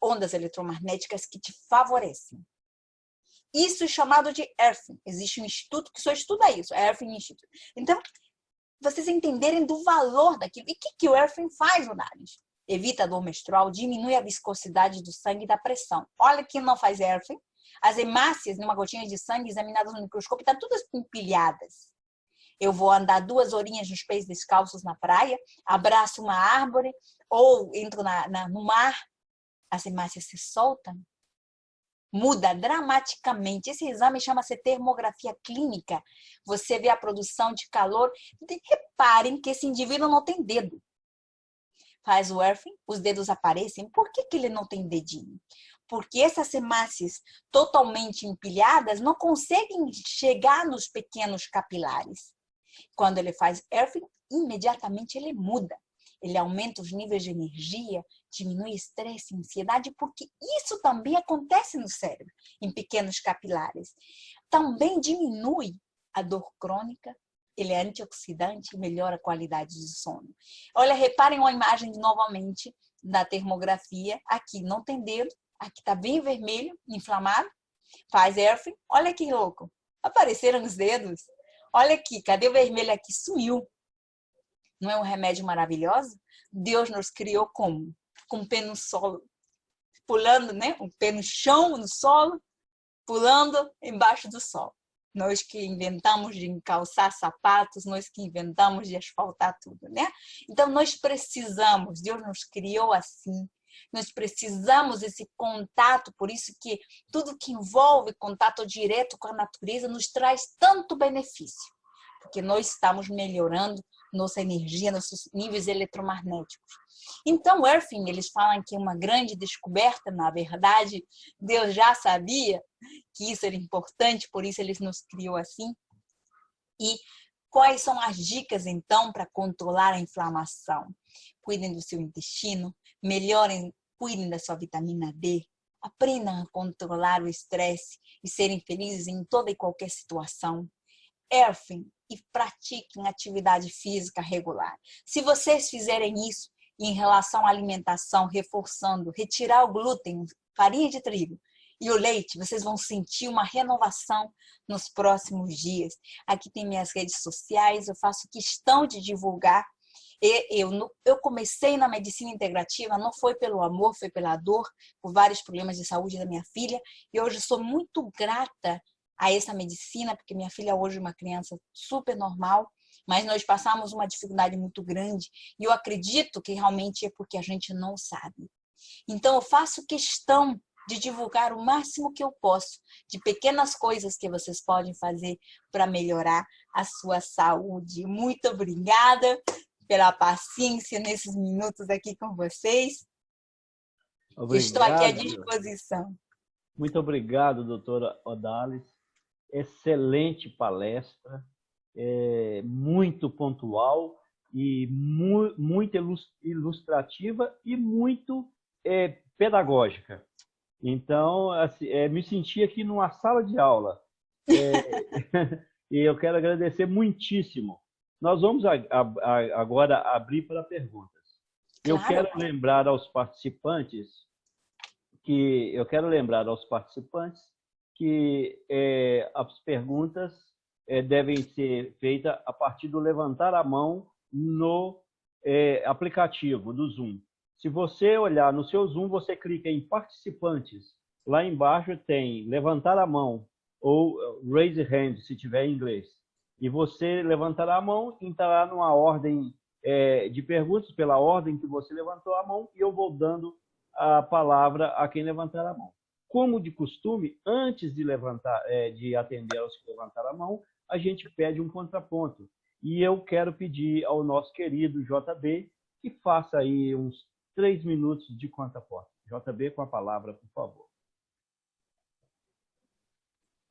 ondas eletromagnéticas que te favorecem. Isso é chamado de Earthing. Existe um instituto que só estuda isso, Earthing Institute. Então, vocês entenderem do valor daquilo. E o que o Earthing faz, Lunares? Evita a dor menstrual, diminui a viscosidade do sangue e da pressão. Olha quem não faz Earthing. As hemácias, numa gotinha de sangue, examinadas no microscópio, estão todas empilhadas. Eu vou andar 2 horinhas nos pés descalços na praia, abraço uma árvore ou entro no mar, as hemácias se soltam. Muda dramaticamente. Esse exame chama-se termografia clínica. Você vê a produção de calor. Reparem que esse indivíduo não tem dedo. Faz o Earthing, os dedos aparecem. Por que ele não tem dedinho? Porque essas hemácias totalmente empilhadas não conseguem chegar nos pequenos capilares. Quando ele faz Earthing, imediatamente ele muda. Ele aumenta os níveis de energia, diminui estresse, ansiedade, porque isso também acontece no cérebro, em pequenos capilares. Também diminui a dor crônica, ele é antioxidante e melhora a qualidade de sono. Olha, reparem uma imagem novamente da termografia. Aqui não tem dedo, aqui está bem vermelho, inflamado. Faz Earthing, olha que louco, apareceram os dedos. Olha aqui, cadê o vermelho aqui? Sumiu. Não é um remédio maravilhoso? Deus nos criou como? Com o pé no solo, pulando, né? O pé no chão, no solo, pulando embaixo do sol. Nós que inventamos de calçar sapatos, nós que inventamos de asfaltar tudo, né? Então, nós precisamos, Deus nos criou assim, nós precisamos desse contato, por isso que tudo que envolve contato direto com a natureza nos traz tanto benefício, porque nós estamos melhorando nossa energia, nossos níveis eletromagnéticos. Então, Earthing, eles falam que é uma grande descoberta, na verdade, Deus já sabia que isso era importante, por isso ele nos criou assim. E quais são as dicas, então, para controlar a inflamação? Cuidem do seu intestino, cuidem da sua vitamina D, aprendam a controlar o estresse e serem felizes em toda e qualquer situação. Earthing, e pratiquem atividade física regular. Se vocês fizerem isso em relação à alimentação, reforçando, retirar o glúten, farinha de trigo e o leite, vocês vão sentir uma renovação nos próximos dias. Aqui tem minhas redes sociais, eu faço questão de divulgar. Eu comecei na medicina integrativa, não foi pelo amor, foi pela dor, por vários problemas de saúde da minha filha, e hoje sou muito grata a essa medicina, porque minha filha hoje é uma criança super normal, mas nós passamos uma dificuldade muito grande e eu acredito que realmente é porque a gente não sabe. Então, eu faço questão de divulgar o máximo que eu posso de pequenas coisas que vocês podem fazer para melhorar a sua saúde. Muito obrigada pela paciência nesses minutos aqui com vocês. Estou aqui à disposição. Muito obrigado, doutora Odalis. Excelente palestra, muito pontual e muito ilustrativa e muito pedagógica. Então, assim, me senti aqui numa sala de aula. E eu quero agradecer muitíssimo. Nós vamos agora abrir para perguntas. Claro. Eu quero lembrar aos participantes que as perguntas devem ser feitas a partir do levantar a mão no aplicativo do Zoom. Se você olhar no seu Zoom, você clica em participantes. Lá embaixo tem levantar a mão ou raise hand, se tiver em inglês. E você levantará a mão e entrará numa ordem de perguntas, pela ordem que você levantou a mão, e eu vou dando a palavra a quem levantar a mão. Como de costume, antes de atender aos que levantaram a mão, a gente pede um contraponto. E eu quero pedir ao nosso querido JB que faça aí uns 3 minutos de contraponto. JB, com a palavra, por favor.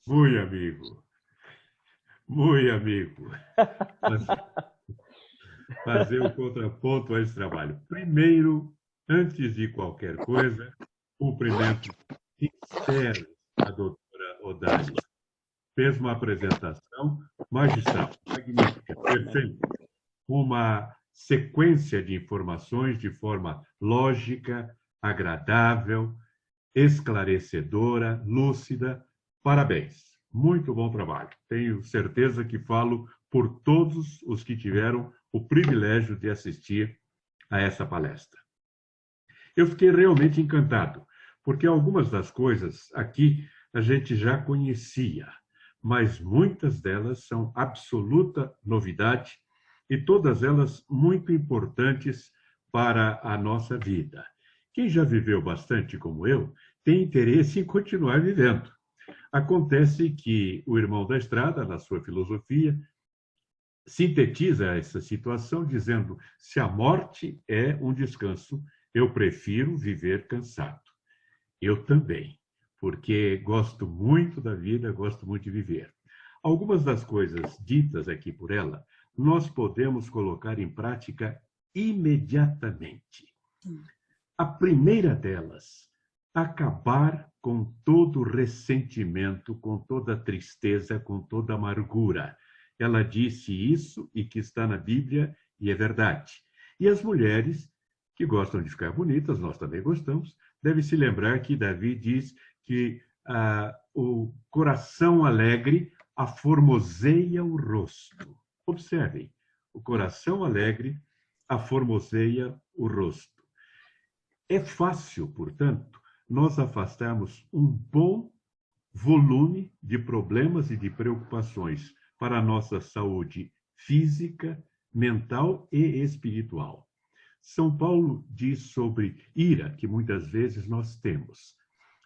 Muito amigo. Muito amigo. Fazer o contraponto a esse trabalho. Primeiro, antes de qualquer coisa, cumprimento sincero a doutora Odalis. Fez uma apresentação magistral, magnífica, perfeita. Uma sequência de informações de forma lógica, agradável, esclarecedora, lúcida. Parabéns. Muito bom trabalho. Tenho certeza que falo por todos os que tiveram o privilégio de assistir a essa palestra. Eu fiquei realmente encantado, porque algumas das coisas aqui a gente já conhecia, mas muitas delas são absoluta novidade e todas elas muito importantes para a nossa vida. Quem já viveu bastante como eu, tem interesse em continuar vivendo. Acontece que o Irmão da Estrada, na sua filosofia, sintetiza essa situação dizendo: se a morte é um descanso, eu prefiro viver cansado. Eu também, porque gosto muito da vida, gosto muito de viver. Algumas das coisas ditas aqui por ela, nós podemos colocar em prática imediatamente. A primeira delas, acabar com todo ressentimento, com toda tristeza, com toda amargura. Ela disse isso e que está na Bíblia e é verdade. E as mulheres que gostam de ficar bonitas, nós também gostamos, devem se lembrar que Davi diz que o coração alegre aformoseia o rosto. Observem, o coração alegre aformoseia o rosto. É fácil, portanto, nós afastarmos um bom volume de problemas e de preocupações para a nossa saúde física, mental e espiritual. São Paulo diz sobre ira, que muitas vezes nós temos.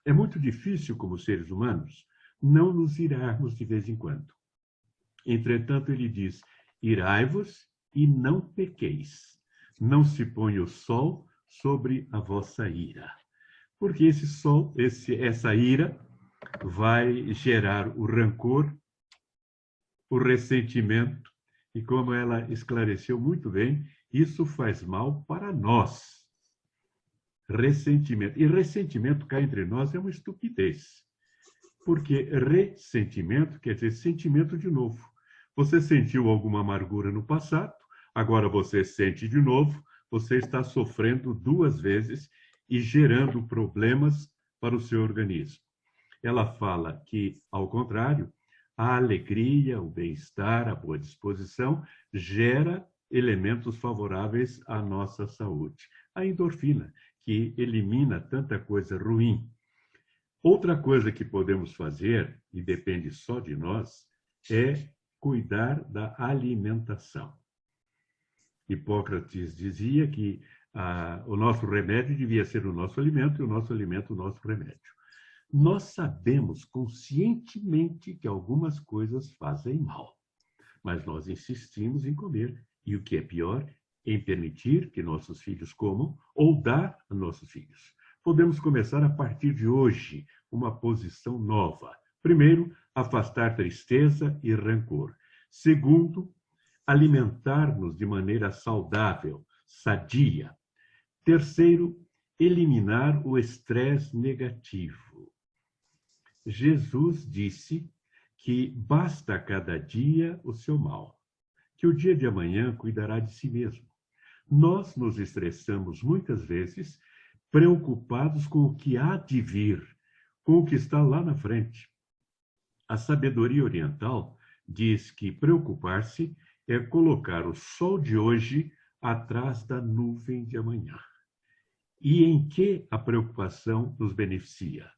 É muito difícil, como seres humanos, não nos irarmos de vez em quando. Entretanto, ele diz: irai-vos e não pequeis. Não se põe o sol sobre a vossa ira. Porque essa ira vai gerar o rancor, o ressentimento, e como ela esclareceu muito bem, isso faz mal para nós. Ressentimento. E ressentimento cá entre nós é uma estupidez. Porque ressentimento quer dizer sentimento de novo. Você sentiu alguma amargura no passado, agora você sente de novo, você está sofrendo 2 vezes e gerando problemas para o seu organismo. Ela fala que, ao contrário, a alegria, o bem-estar, a boa disposição gera elementos favoráveis à nossa saúde. A endorfina, que elimina tanta coisa ruim. Outra coisa que podemos fazer, e depende só de nós, é cuidar da alimentação. Hipócrates dizia que o nosso remédio devia ser o nosso alimento e o nosso alimento o nosso remédio. Nós sabemos conscientemente que algumas coisas fazem mal, mas nós insistimos em comer. E o que é pior, em permitir que nossos filhos comam ou dar a nossos filhos. Podemos começar a partir de hoje uma posição nova. Primeiro, afastar tristeza e rancor. Segundo, alimentar-nos de maneira saudável, sadia. Terceiro, eliminar o estresse negativo. Jesus disse que basta a cada dia o seu mal, que o dia de amanhã cuidará de si mesmo. Nós nos estressamos muitas vezes preocupados com o que há de vir, com o que está lá na frente. A sabedoria oriental diz que preocupar-se é colocar o sol de hoje atrás da nuvem de amanhã. E em que a preocupação nos beneficia?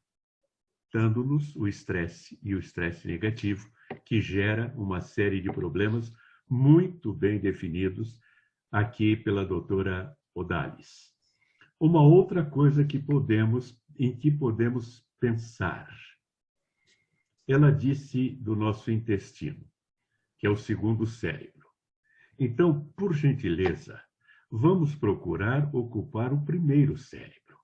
Dando-nos o estresse e o estresse negativo, que gera uma série de problemas muito bem definidos aqui pela doutora Odalis. Uma outra coisa em que podemos pensar. Ela disse do nosso intestino, que é o segundo cérebro. Então, por gentileza, vamos procurar ocupar o primeiro cérebro.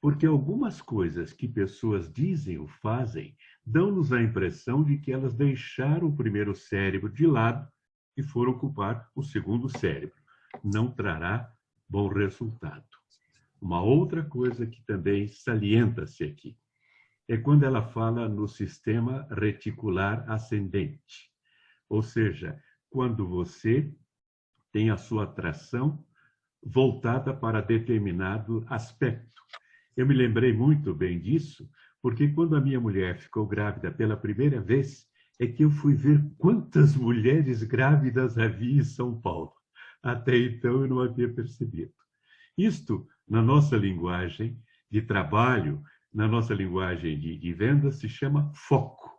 Porque algumas coisas que pessoas dizem ou fazem dão-nos a impressão de que elas deixaram o primeiro cérebro de lado e foram ocupar o segundo cérebro. Não trará bom resultado. Uma outra coisa que também salienta-se aqui é quando ela fala no sistema reticular ascendente. Ou seja, quando você tem a sua atração voltada para determinado aspecto. Eu me lembrei muito bem disso, porque quando a minha mulher ficou grávida pela primeira vez, é que eu fui ver quantas mulheres grávidas havia em São Paulo. Até então eu não havia percebido. Isto, na nossa linguagem de trabalho, na nossa linguagem de venda, se chama foco.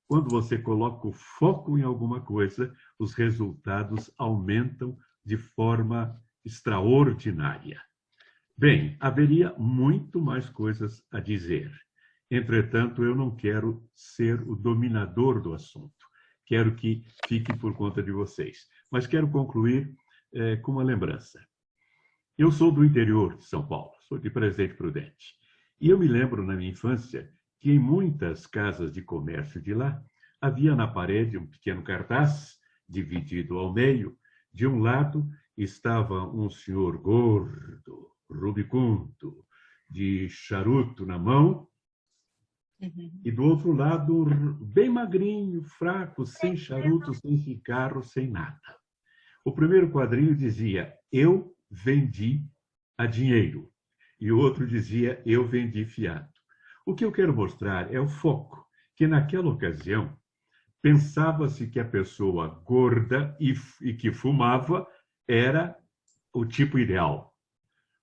Quando você coloca o foco em alguma coisa, os resultados aumentam de forma extraordinária. Bem, haveria muito mais coisas a dizer. Entretanto, eu não quero ser o dominador do assunto. Quero que fique por conta de vocês. Mas quero concluir com uma lembrança. Eu sou do interior de São Paulo, sou de Presidente Prudente. E eu me lembro, na minha infância, que em muitas casas de comércio de lá, havia na parede um pequeno cartaz, dividido ao meio. De um lado estava um senhor gordo, rubicundo, de charuto na mão, e do outro lado, bem magrinho, fraco, sem charuto, sem cigarro, sem nada. O primeiro quadrinho dizia, eu vendi a dinheiro. E o outro dizia, eu vendi fiado. O que eu quero mostrar é o foco, que naquela ocasião pensava-se que a pessoa gorda e que fumava era o tipo ideal.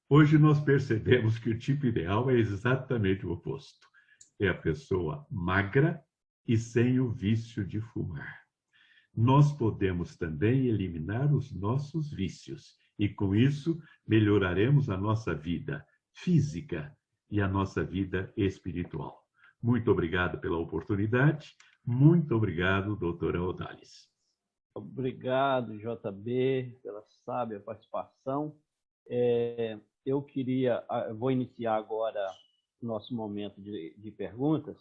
Hoje nós percebemos que o tipo ideal é exatamente o oposto. É a pessoa magra e sem o vício de fumar. Nós podemos também eliminar os nossos vícios e, com isso, melhoraremos a nossa vida física e a nossa vida espiritual. Muito obrigado pela oportunidade. Muito obrigado, doutora Odalis. Obrigado, JB, pela sábia participação. Eu vou iniciar agora o nosso momento de perguntas,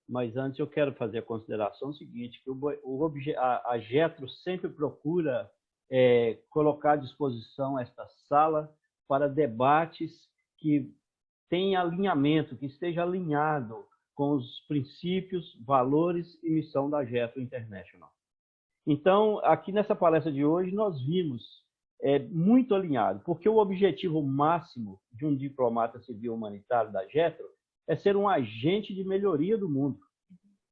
mas antes eu quero fazer a consideração seguinte, que a Getro sempre procura colocar à disposição esta sala para debates que tenham alinhamento, que esteja alinhado com os princípios, valores e missão da Getro International. Então, aqui nessa palestra de hoje, nós vimos muito alinhado, porque o objetivo máximo de um diplomata civil humanitário da Getro é ser um agente de melhoria do mundo.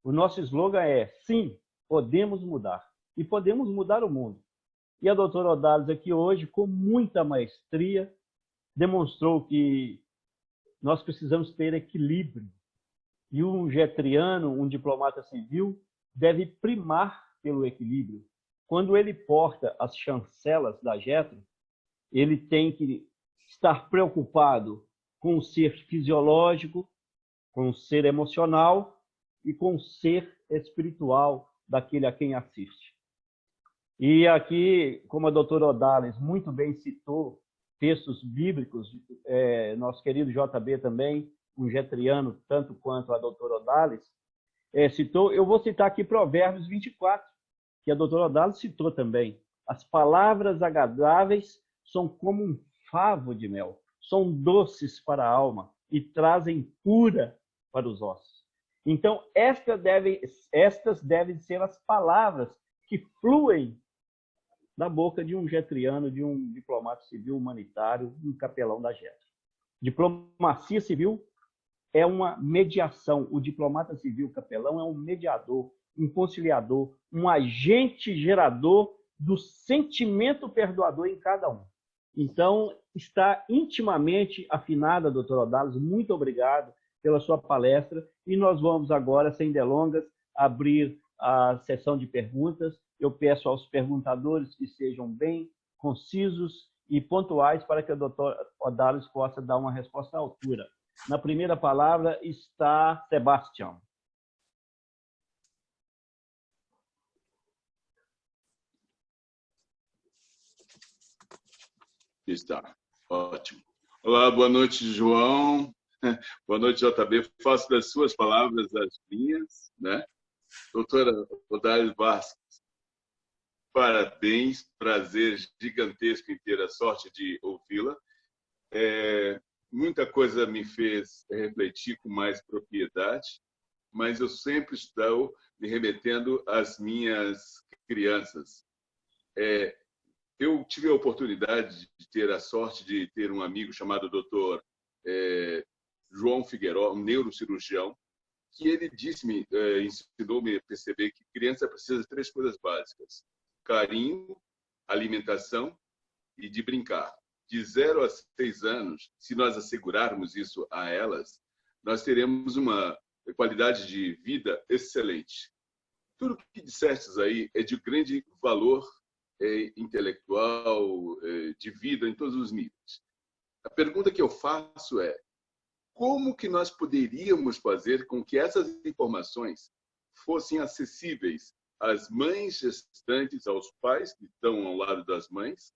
O nosso slogan é, sim, podemos mudar, e podemos mudar o mundo. E a doutora Odalis aqui hoje, com muita maestria, demonstrou que nós precisamos ter equilíbrio E um getriano, um diplomata civil, deve primar pelo equilíbrio. Quando ele porta as chancelas da Getro, ele tem que estar preocupado com o ser fisiológico, com o ser emocional e com o ser espiritual daquele a quem assiste. E aqui, como a doutora Odalis muito bem citou textos bíblicos, nosso querido JB também, um getriano, tanto quanto a doutora Odalis, citou, eu vou citar aqui Provérbios 24, que a doutora Odalis citou também. As palavras agradáveis são como um favo de mel, são doces para a alma e trazem cura para os ossos. Então, estas devem ser as palavras que fluem da boca de um getriano, de um diplomata civil humanitário, um capelão da Getro. Diplomacia civil é uma mediação. O diplomata civil capelão é um mediador, um conciliador, um agente gerador do sentimento perdoador em cada um. Então, está intimamente afinada, doutora Odalis. Muito obrigado pela sua palestra. E nós vamos agora, sem delongas, abrir a sessão de perguntas. Eu peço aos perguntadores que sejam bem concisos e pontuais para que a doutora Odalis possa dar uma resposta à altura. Na primeira palavra está Sebastião. Está, ótimo. Olá, boa noite, João. Boa noite, JB. Faço das suas palavras as minhas, né? Doutora Odalis Vasques, parabéns, prazer gigantesco em ter a sorte de ouvi-la. Muita coisa me fez refletir com mais propriedade, mas eu sempre estou me remetendo às minhas crianças. Eu tive a oportunidade de ter a sorte de ter um amigo chamado Dr. João Figueiró, um neurocirurgião, que ele disse-me, ensinou-me a perceber que criança precisa de 3 coisas básicas: carinho, alimentação e de brincar. De 0 a 6 anos, se nós assegurarmos isso a elas, nós teremos uma qualidade de vida excelente. Tudo que dissestes aí é de grande valor intelectual, de vida, em todos os níveis. A pergunta que eu faço é: como que nós poderíamos fazer com que essas informações fossem acessíveis às mães gestantes, aos pais que estão ao lado das mães,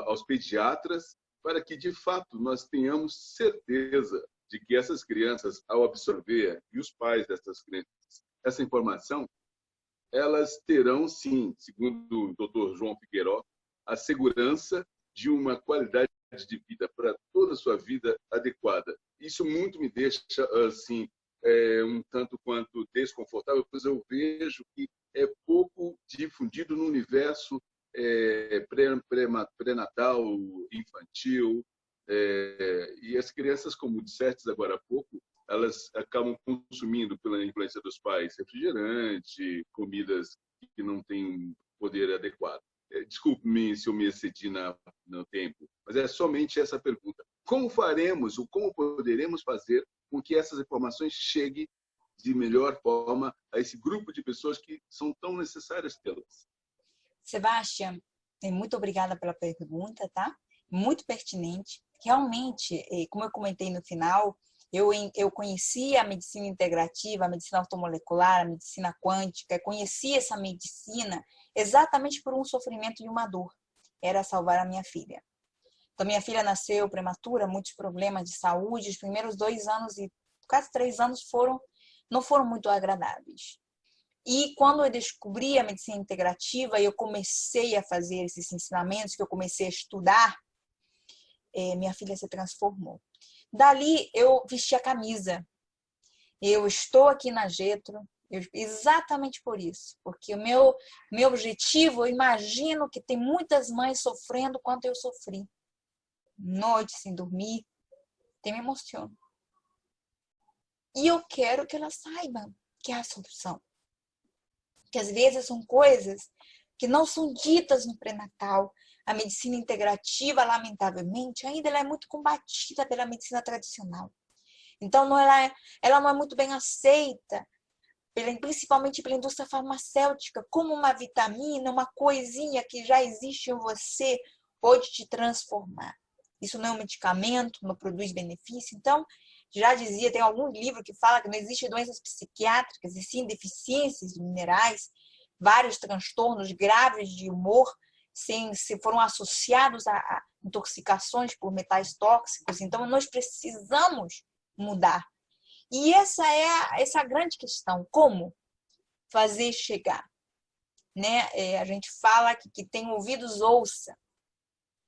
aos pediatras, para que, de fato, nós tenhamos certeza de que essas crianças, ao absorver, e os pais dessas crianças, essa informação, elas terão, sim, segundo o Dr. João Figueiró, a segurança de uma qualidade de vida para toda a sua vida adequada. Isso muito me deixa, assim, um tanto quanto desconfortável, pois eu vejo que é pouco difundido no universo pré-natal, infantil, e as crianças, como disseste agora há pouco, elas acabam consumindo, pela influência dos pais, refrigerante, comidas que não têm poder adequado. Desculpe-me se eu me excedi no tempo, mas é somente essa pergunta. Como faremos, ou como poderemos fazer com que essas informações cheguem de melhor forma a esse grupo de pessoas que são tão necessárias tê-las? Sebastião, muito obrigada pela pergunta, tá? Muito pertinente. Realmente, como eu comentei no final, eu conheci a medicina integrativa, a medicina automolecular, a medicina quântica, conheci essa medicina exatamente por um sofrimento e uma dor. Era salvar a minha filha. Então, minha filha nasceu prematura, muitos problemas de saúde. Os primeiros 2 anos e quase 3 anos não foram muito agradáveis. E quando eu descobri a medicina integrativa e eu comecei a fazer esses ensinamentos, que eu comecei a estudar, minha filha se transformou. Dali, eu vesti a camisa. Eu estou aqui na Getro exatamente por isso. Porque o meu objetivo, eu imagino que tem muitas mães sofrendo quanto eu sofri. Noite sem dormir, até me emociono. E eu quero que elas saibam que é a solução. Que às vezes são coisas que não são ditas no pré-natal. A medicina integrativa, lamentavelmente, ainda ela é muito combatida pela medicina tradicional. Então, ela não é muito bem aceita, principalmente pela indústria farmacêutica, como uma vitamina, uma coisinha que já existe em você, pode te transformar. Isso não é um medicamento, não produz benefício. Então, já dizia, tem algum livro que fala que não existe doenças psiquiátricas, e sim deficiências de minerais, vários transtornos graves de humor, se foram associados a intoxicações por metais tóxicos. Então, nós precisamos mudar. E essa é essa grande questão, como fazer chegar, né? A gente fala que tem ouvidos, ouça.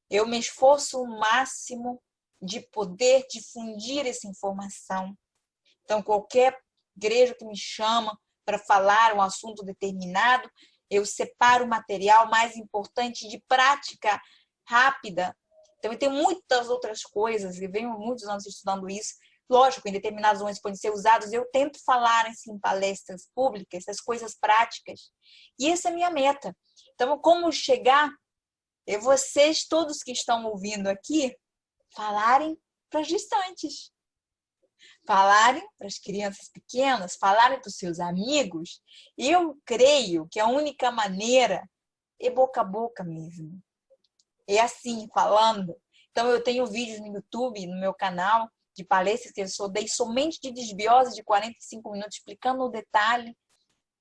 Eu me esforço o máximo de poder difundir essa informação. Então, qualquer igreja que me chama para falar um assunto determinado, eu separo o material mais importante de prática rápida. Então, tem muitas outras coisas, eu venho muitos anos estudando isso. Lógico, em determinados momentos podem ser usados, eu tento falar assim, em palestras públicas, essas coisas práticas. E essa é a minha meta. Então, como chegar, vocês todos que estão ouvindo aqui, falarem para as gestantes, falarem para as crianças pequenas, falarem para os seus amigos. Eu creio que a única maneira é boca a boca mesmo. É assim, falando. Então, eu tenho vídeos no YouTube, no meu canal, de palestras que eu dei somente de desbiose de 45 minutos, explicando no detalhe.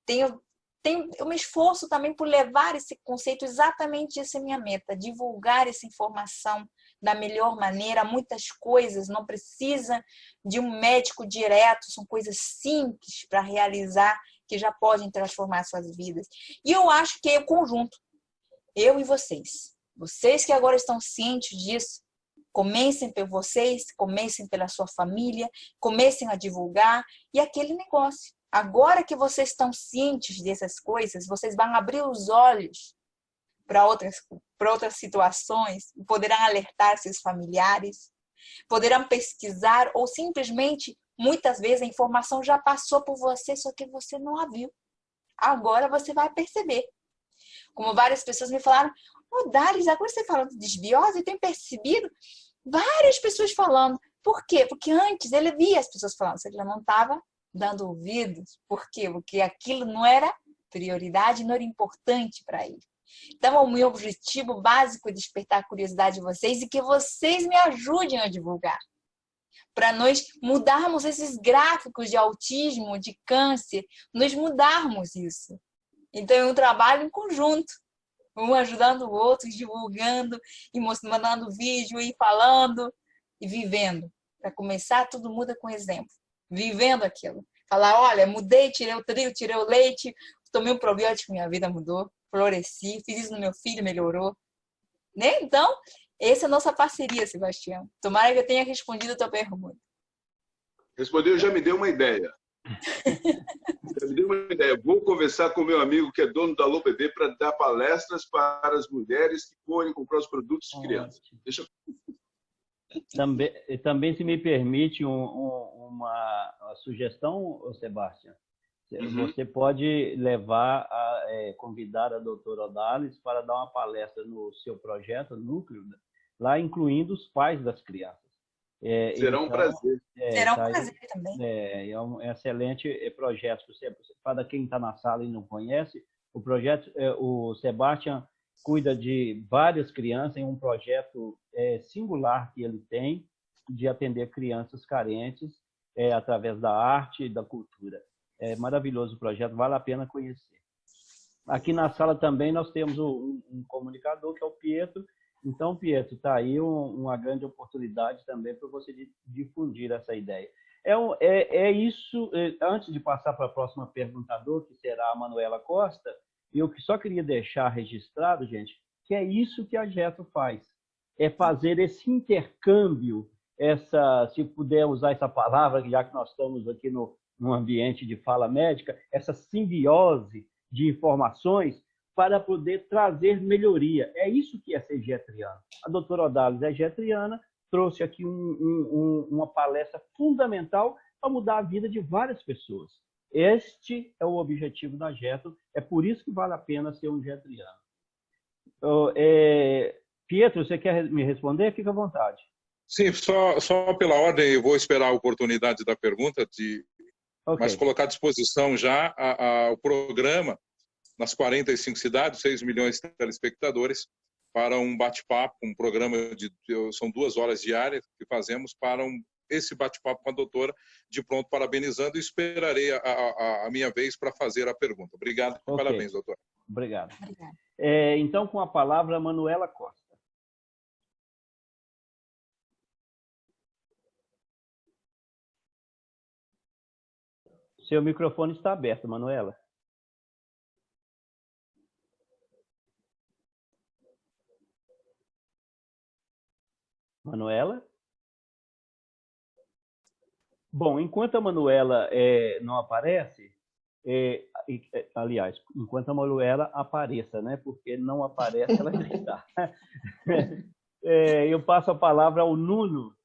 Eu me esforço também por levar esse conceito, exatamente essa é a minha meta, divulgar essa informação da melhor maneira. Muitas coisas não precisa de um médico direto, são coisas simples para realizar, que já podem transformar suas vidas. E eu acho que é o conjunto, eu e vocês. Vocês que agora estão cientes disso, comecem por vocês, comecem pela sua família, comecem a divulgar. E aquele negócio, agora que vocês estão cientes dessas coisas, vocês vão abrir os olhos para outras situações, poderão alertar seus familiares, poderão pesquisar ou simplesmente, muitas vezes, a informação já passou por você, só que você não a viu. Agora você vai perceber. Como várias pessoas me falaram, Dalis, agora você falando de desbiose, eu tenho percebido várias pessoas falando. Por quê? Porque antes ele via as pessoas falando, ele já não estava dando ouvidos. Por quê? Porque aquilo não era prioridade, não era importante para ele. Então, o meu objetivo básico é despertar a curiosidade de vocês e que vocês me ajudem a divulgar. Para nós mudarmos esses gráficos de autismo, de câncer, nós mudarmos isso. Então, é um trabalho em conjunto. Um ajudando o outro, divulgando, e mandando vídeo, e falando, e vivendo. Para começar, tudo muda com exemplo. Vivendo aquilo. Falar, olha, mudei, tirei o trigo, tirei o leite, tomei um probiótico, minha vida mudou, floresci, fiz isso no meu filho, melhorou. Né? Então, essa é a nossa parceria, Sebastião. Tomara que eu tenha respondido a tua pergunta. Respondeu, já me deu uma ideia. Me deu uma ideia. Vou conversar com meu amigo que é dono da Lobedê para dar palestras para as mulheres que forem comprar os produtos de criança. Deixa eu... Também, se me permite uma sugestão, Sebastião, você pode convidar a doutora Odalis para dar uma palestra no seu projeto, Núcleo, lá incluindo os pais das crianças. Será um prazer. Será um prazer também. É um excelente projeto. Para quem está na sala e não conhece, o projeto, o Sebastião cuida de várias crianças em um projeto singular que ele tem de atender crianças carentes através da arte e da cultura. É maravilhoso o projeto, vale a pena conhecer. Aqui na sala também nós temos um comunicador, que é o Pietro. Então, Pietro, está aí uma grande oportunidade também para você difundir essa ideia. Isso, antes de passar para a próxima perguntadora, que será a Manuela Costa, eu só queria deixar registrado, gente, que é isso que a Getro faz. É fazer esse intercâmbio, se puder usar essa palavra, já que nós estamos aqui num ambiente de fala médica, essa simbiose de informações, para poder trazer melhoria. É isso que é ser getriano. A doutora Odalis é getriana, trouxe aqui uma palestra fundamental para mudar a vida de várias pessoas. Este é o objetivo da Getro, é por isso que vale a pena ser um getriano. Pietro, você quer me responder? Fica à vontade. Sim, só pela ordem, eu vou esperar a oportunidade da pergunta, mas colocar à disposição já o programa nas 45 cidades, 6 milhões de telespectadores, para um bate-papo, um programa são 2 horas diárias que fazemos para esse bate-papo com a doutora, de pronto parabenizando, e esperarei a minha vez para fazer a pergunta. Obrigado e parabéns, doutora. Obrigado. Então, com a palavra, a Manuela Costa. Seu microfone está aberto, Manuela. Manuela? Bom, enquanto a Manuela não aparece, aliás, enquanto a Manuela apareça, né? Porque não aparece, ela já está. Eu passo a palavra ao Nuno.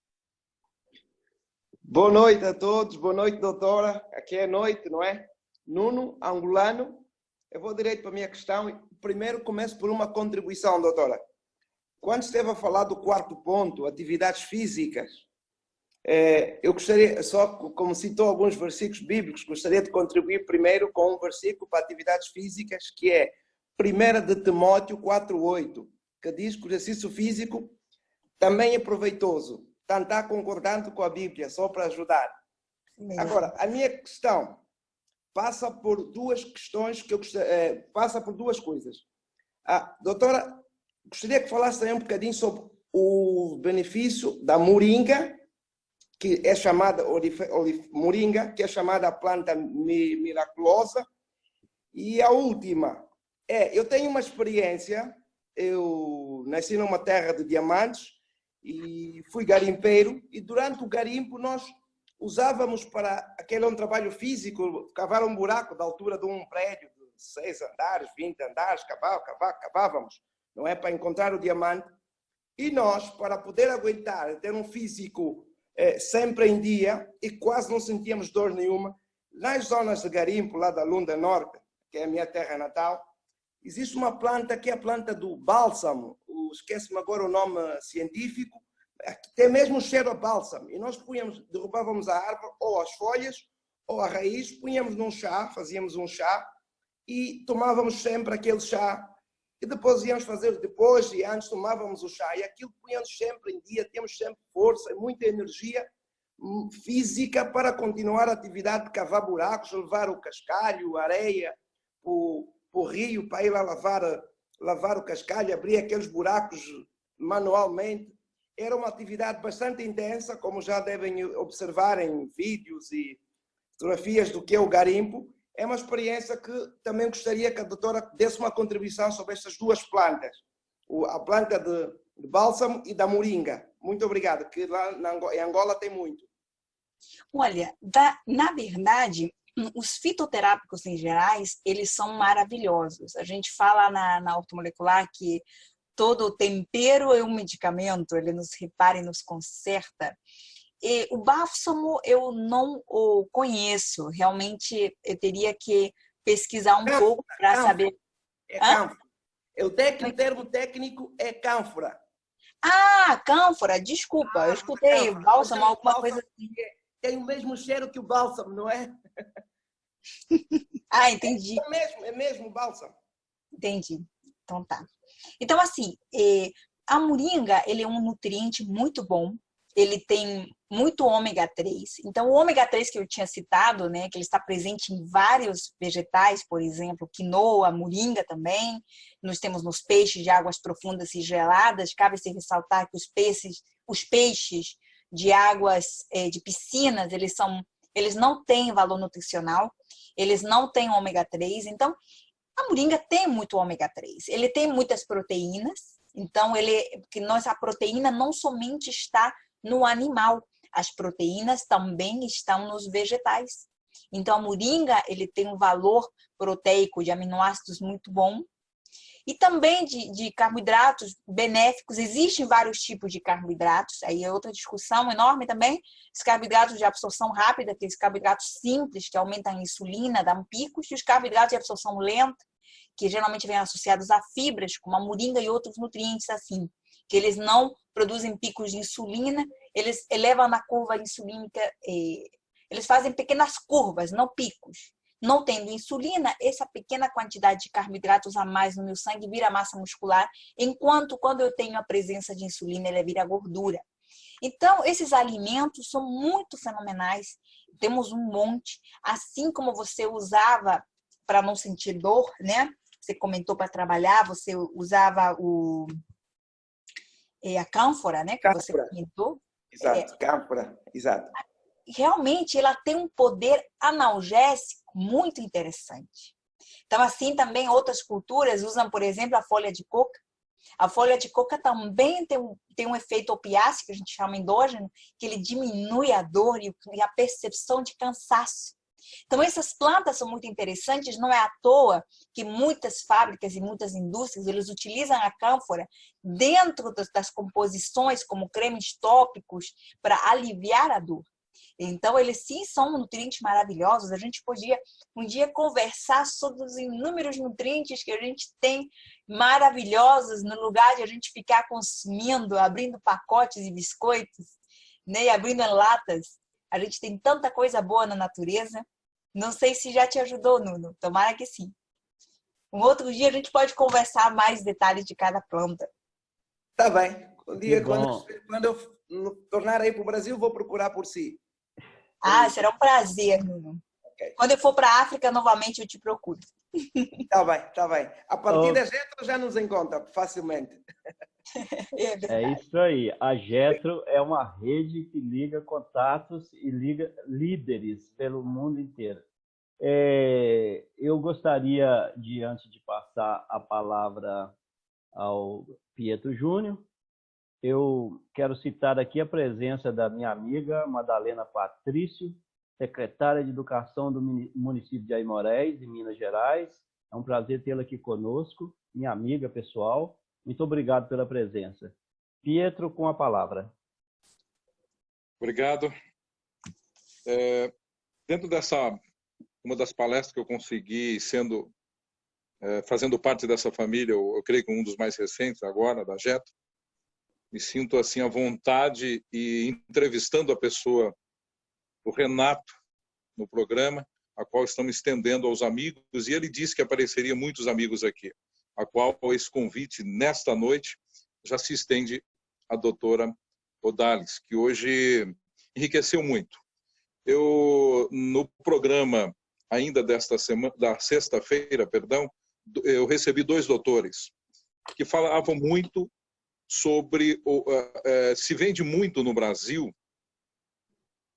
Boa noite a todos, boa noite, doutora. Aqui é noite, não é? Nuno, angolano. Eu vou direito para a minha questão. Primeiro começo por uma contribuição, doutora. Quando esteve a falar do 4º ponto, atividades físicas, eu gostaria, só como citou alguns versículos bíblicos, gostaria de contribuir primeiro com um versículo para atividades físicas, que é 1 de Timóteo 4:8, que diz que o exercício físico também é proveitoso. Está concordando com a Bíblia, só para ajudar. Agora, a minha questão passa por 2 questões que eu passa por 2 coisas. Doutora, gostaria que falasse também um bocadinho sobre o benefício da moringa, que é chamada moringa, que é chamada planta miraculosa. E a última eu tenho uma experiência. Eu nasci numa terra de diamantes e fui garimpeiro, e durante o garimpo nós usávamos para aquele trabalho físico, cavar um buraco da altura de um prédio de 6 andares, 20 andares, cavávamos, não é, para encontrar o diamante. E nós, para poder aguentar, ter um físico sempre em dia, e quase não sentíamos dor nenhuma, nas zonas de garimpo, lá da Lunda Norte, que é a minha terra natal, existe uma planta que é a planta do bálsamo, esqueço-me agora o nome científico, que tem mesmo cheiro a bálsamo. E nós derrubávamos a árvore, ou as folhas, ou a raiz, punhamos num chá, fazíamos um chá, e tomávamos sempre aquele chá. E depois íamos fazer, depois e antes tomávamos o chá. E aquilo punhamos sempre em dia, temos sempre força e muita energia física para continuar a atividade de cavar buracos, levar o cascalho, a areia, o rio, para ir lá lavar o cascalho, abrir aqueles buracos manualmente. Era uma atividade bastante intensa, como já devem observar em vídeos e fotografias do que é o garimpo. É uma experiência que também gostaria que a doutora desse uma contribuição sobre estas 2 plantas, a planta de bálsamo e da moringa. Muito obrigado, que lá em Angola tem muito. Olha, na verdade, os fitoterápicos em gerais, eles são maravilhosos. A gente fala na ortomolecular que todo tempero é um medicamento, ele nos repara e nos conserta. E o bálsamo eu não o conheço, realmente eu teria que pesquisar um pouco para saber. É cânfora. O termo técnico é cânfora. Ah, cânfora, desculpa, eu escutei bálsamo, alguma coisa assim. Tem o mesmo cheiro que o bálsamo, não é? Ah, entendi. É mesmo o bálsamo. Entendi. Então tá. Então, assim, a moringa, ele é um nutriente muito bom. Ele tem muito ômega 3. Então, o ômega 3 que eu tinha citado, né, que ele está presente em vários vegetais, por exemplo, quinoa, moringa também. Nós temos nos peixes de águas profundas e geladas. Cabe-se ressaltar que os peixes de águas de piscinas, eles não têm valor nutricional, eles não têm ômega 3. Então, a moringa tem muito ômega 3. Ele tem muitas proteínas. Então, a proteína não somente está no animal, as proteínas também estão nos vegetais. Então, a moringa, ele tem um valor proteico de aminoácidos muito bom. E também de carboidratos benéficos. Existem vários tipos de carboidratos. Aí é outra discussão enorme também. Os carboidratos de absorção rápida, aqueles carboidratos simples que aumentam a insulina, dão picos. E os carboidratos de absorção lenta, que geralmente vêm associados a fibras, como a moringa e outros nutrientes assim, que eles não produzem picos de insulina, eles elevam na curva insulínica, eles fazem pequenas curvas, não picos. Não tendo insulina, essa pequena quantidade de carboidratos a mais no meu sangue vira massa muscular, enquanto quando eu tenho a presença de insulina, ela vira gordura. Então, esses alimentos são muito fenomenais, temos um monte, assim como você usava para não sentir dor, né? Você comentou para trabalhar, você usava a cânfora, né? Que você comentou. Exato, cânfora, exato. Realmente, ela tem um poder analgésico muito interessante. Então, assim, também outras culturas usam, por exemplo, a folha de coca. A folha de coca também tem um efeito opiáceo, que a gente chama endógeno, que ele diminui a dor e a percepção de cansaço. Então, essas plantas são muito interessantes, não é à toa que muitas fábricas e muitas indústrias, eles utilizam a cânfora dentro das composições, como cremes tópicos, para aliviar a dor. Então, eles sim são nutrientes maravilhosos. A gente podia um dia conversar sobre os inúmeros nutrientes que a gente tem maravilhosos no lugar de a gente ficar consumindo, abrindo pacotes e biscoitos, né, e abrindo latas. A gente tem tanta coisa boa na natureza. Não sei se já te ajudou, Nuno. Tomara que sim. Um outro dia a gente pode conversar mais detalhes de cada planta. Tá bem. Um dia, quando eu tornar aí para o Brasil, vou procurar por si. Ah, será um prazer, Nuno. Okay. Quando eu for para a África, novamente eu te procuro. Tá bem, tá bem. A partir da Getro já nos encontra facilmente. É isso aí. A Getro é uma rede que liga contatos e liga líderes pelo mundo inteiro. Eu gostaria de, antes de passar a palavra ao Pietro Júnior, eu quero citar aqui a presença da minha amiga Madalena Patrício, secretária de Educação do município de Aimorés, em Minas Gerais. É um prazer tê-la aqui conosco, minha amiga pessoal. Muito obrigado pela presença. Pietro, com a palavra. Obrigado. Dentro uma das palestras que eu consegui, fazendo parte dessa família, eu creio que um dos mais recentes agora, da Getro, me sinto assim à vontade e entrevistando a pessoa, o Renato, no programa, a qual estamos estendendo aos amigos, e ele disse que apareceria muitos amigos aqui, a qual esse convite, nesta noite, já se estende à doutora Odalis, que hoje enriqueceu muito. No programa, ainda desta semana, da sexta-feira, eu recebi 2 doutores que falavam muito sobre se vende muito no Brasil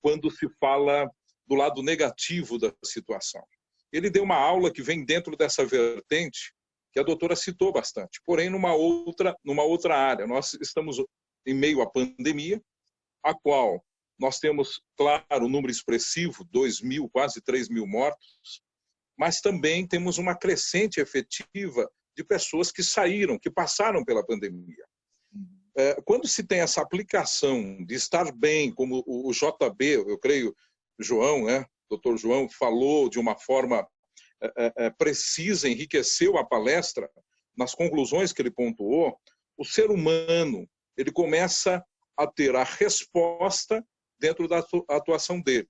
quando se fala do lado negativo da situação. Ele deu uma aula que vem dentro dessa vertente que a doutora citou bastante, porém numa outra área. Nós estamos em meio à pandemia, a qual nós temos, claro, um número expressivo, 2.000, quase 3.000 mortos, mas também temos uma crescente efetiva de pessoas que saíram, que passaram pela pandemia. Quando se tem essa aplicação de estar bem, como o JB, eu creio, João, né? Dr. João falou de uma forma precisa, enriqueceu a palestra, nas conclusões que ele pontuou, o ser humano ele começa a ter a resposta dentro da atuação dele.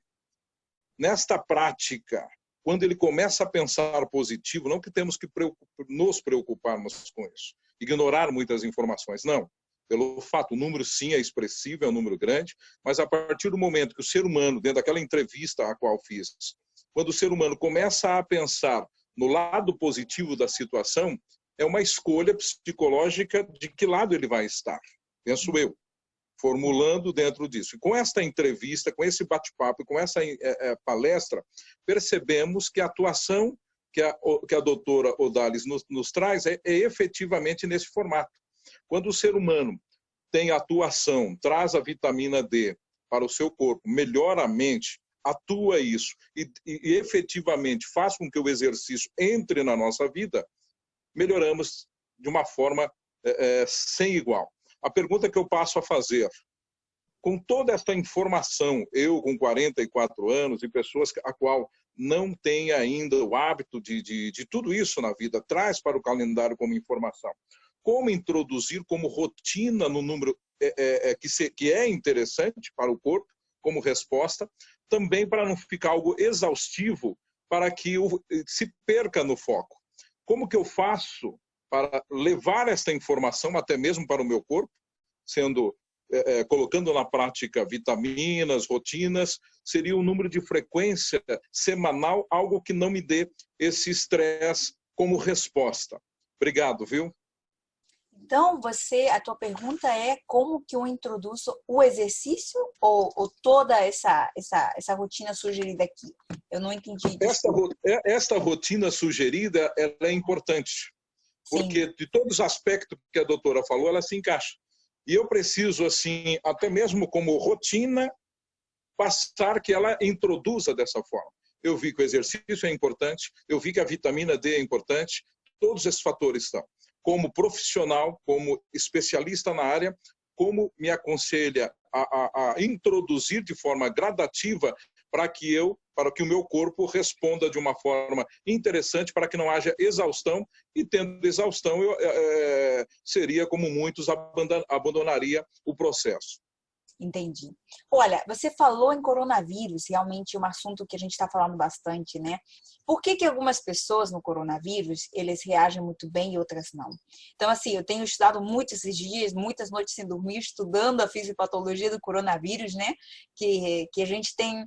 Nesta prática, quando ele começa a pensar positivo, não que temos que nos preocuparmos com isso, ignorar muitas informações, não. Pelo fato, o número sim é expressivo, é um número grande, mas a partir do momento que o ser humano, dentro daquela entrevista a qual fiz, quando o ser humano começa a pensar no lado positivo da situação, é uma escolha psicológica de que lado ele vai estar, penso eu, formulando dentro disso. E com esta entrevista, com esse bate-papo, com essa palestra, percebemos que a atuação que a doutora Odalis nos traz é efetivamente nesse formato. Quando o ser humano tem atuação, traz a vitamina D para o seu corpo, melhora a mente, atua isso e efetivamente faz com que o exercício entre na nossa vida, melhoramos de uma forma sem igual. A pergunta que eu passo a fazer, com toda esta informação, eu com 44 anos e pessoas a qual não tem ainda o hábito de tudo isso na vida, traz para o calendário como informação. Como introduzir como rotina no número que é interessante para o corpo, como resposta, também para não ficar algo exaustivo, para que se perca no foco. Como que eu faço para levar esta informação até mesmo para o meu corpo, colocando na prática vitaminas, rotinas, seria o número de frequência semanal, algo que não me dê esse estresse como resposta. Obrigado, viu? Então, a tua pergunta é como que eu introduzo o exercício ou toda essa rotina sugerida aqui? Eu não entendi. Esta rotina sugerida, ela é importante, porque Sim. de todos os aspectos que a doutora falou, ela se encaixa. E eu preciso, assim, até mesmo como rotina, passar que ela introduza dessa forma. Eu vi que o exercício é importante, eu vi que a vitamina D é importante, todos esses fatores estão. Como profissional, como especialista na área, como me aconselha a introduzir de forma gradativa para que o meu corpo responda de uma forma interessante, para que não haja exaustão, e tendo exaustão, seria como muitos abandonaria o processo. Entendi. Olha, você falou em coronavírus, realmente é um assunto que a gente está falando bastante, né? Por que algumas pessoas no coronavírus, eles reagem muito bem e outras não? Então, assim, eu tenho estudado muito esses dias, muitas noites sem dormir, estudando a fisiopatologia do coronavírus, né? Que a gente tem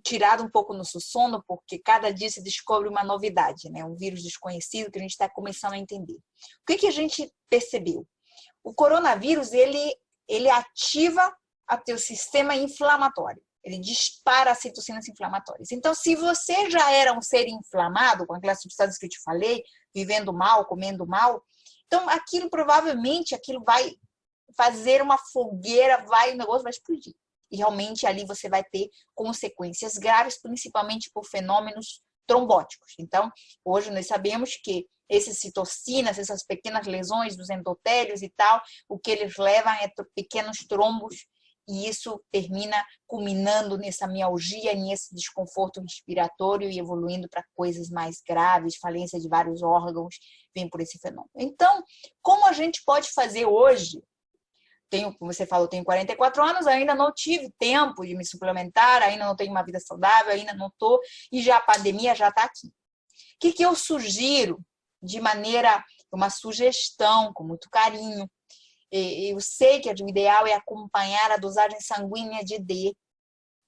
tirado um pouco nosso sono, porque cada dia se descobre uma novidade, né? Um vírus desconhecido que a gente está começando a entender. O que a gente percebeu? O coronavírus, ele ativa a teu sistema inflamatório. Ele dispara as citocinas inflamatórias. Então, se você já era um ser inflamado, com aquelas substâncias que eu te falei, vivendo mal, comendo mal, então provavelmente aquilo vai fazer uma fogueira, o negócio vai explodir. E realmente ali você vai ter consequências graves, principalmente por fenômenos trombóticos. Então, hoje nós sabemos que essas citocinas, essas pequenas lesões dos endotélios e tal, o que eles levam é pequenos trombos, e isso termina culminando nessa mialgia, nesse desconforto respiratório e evoluindo para coisas mais graves, falência de vários órgãos, vem por esse fenômeno. Então, como a gente pode fazer hoje? Como você falou, tenho 44 anos, ainda não tive tempo de me suplementar, ainda não tenho uma vida saudável, ainda não estou, e já a pandemia já está aqui. O que eu sugiro de maneira, uma sugestão, com muito carinho? Eu sei que o ideal é acompanhar a dosagem sanguínea de D,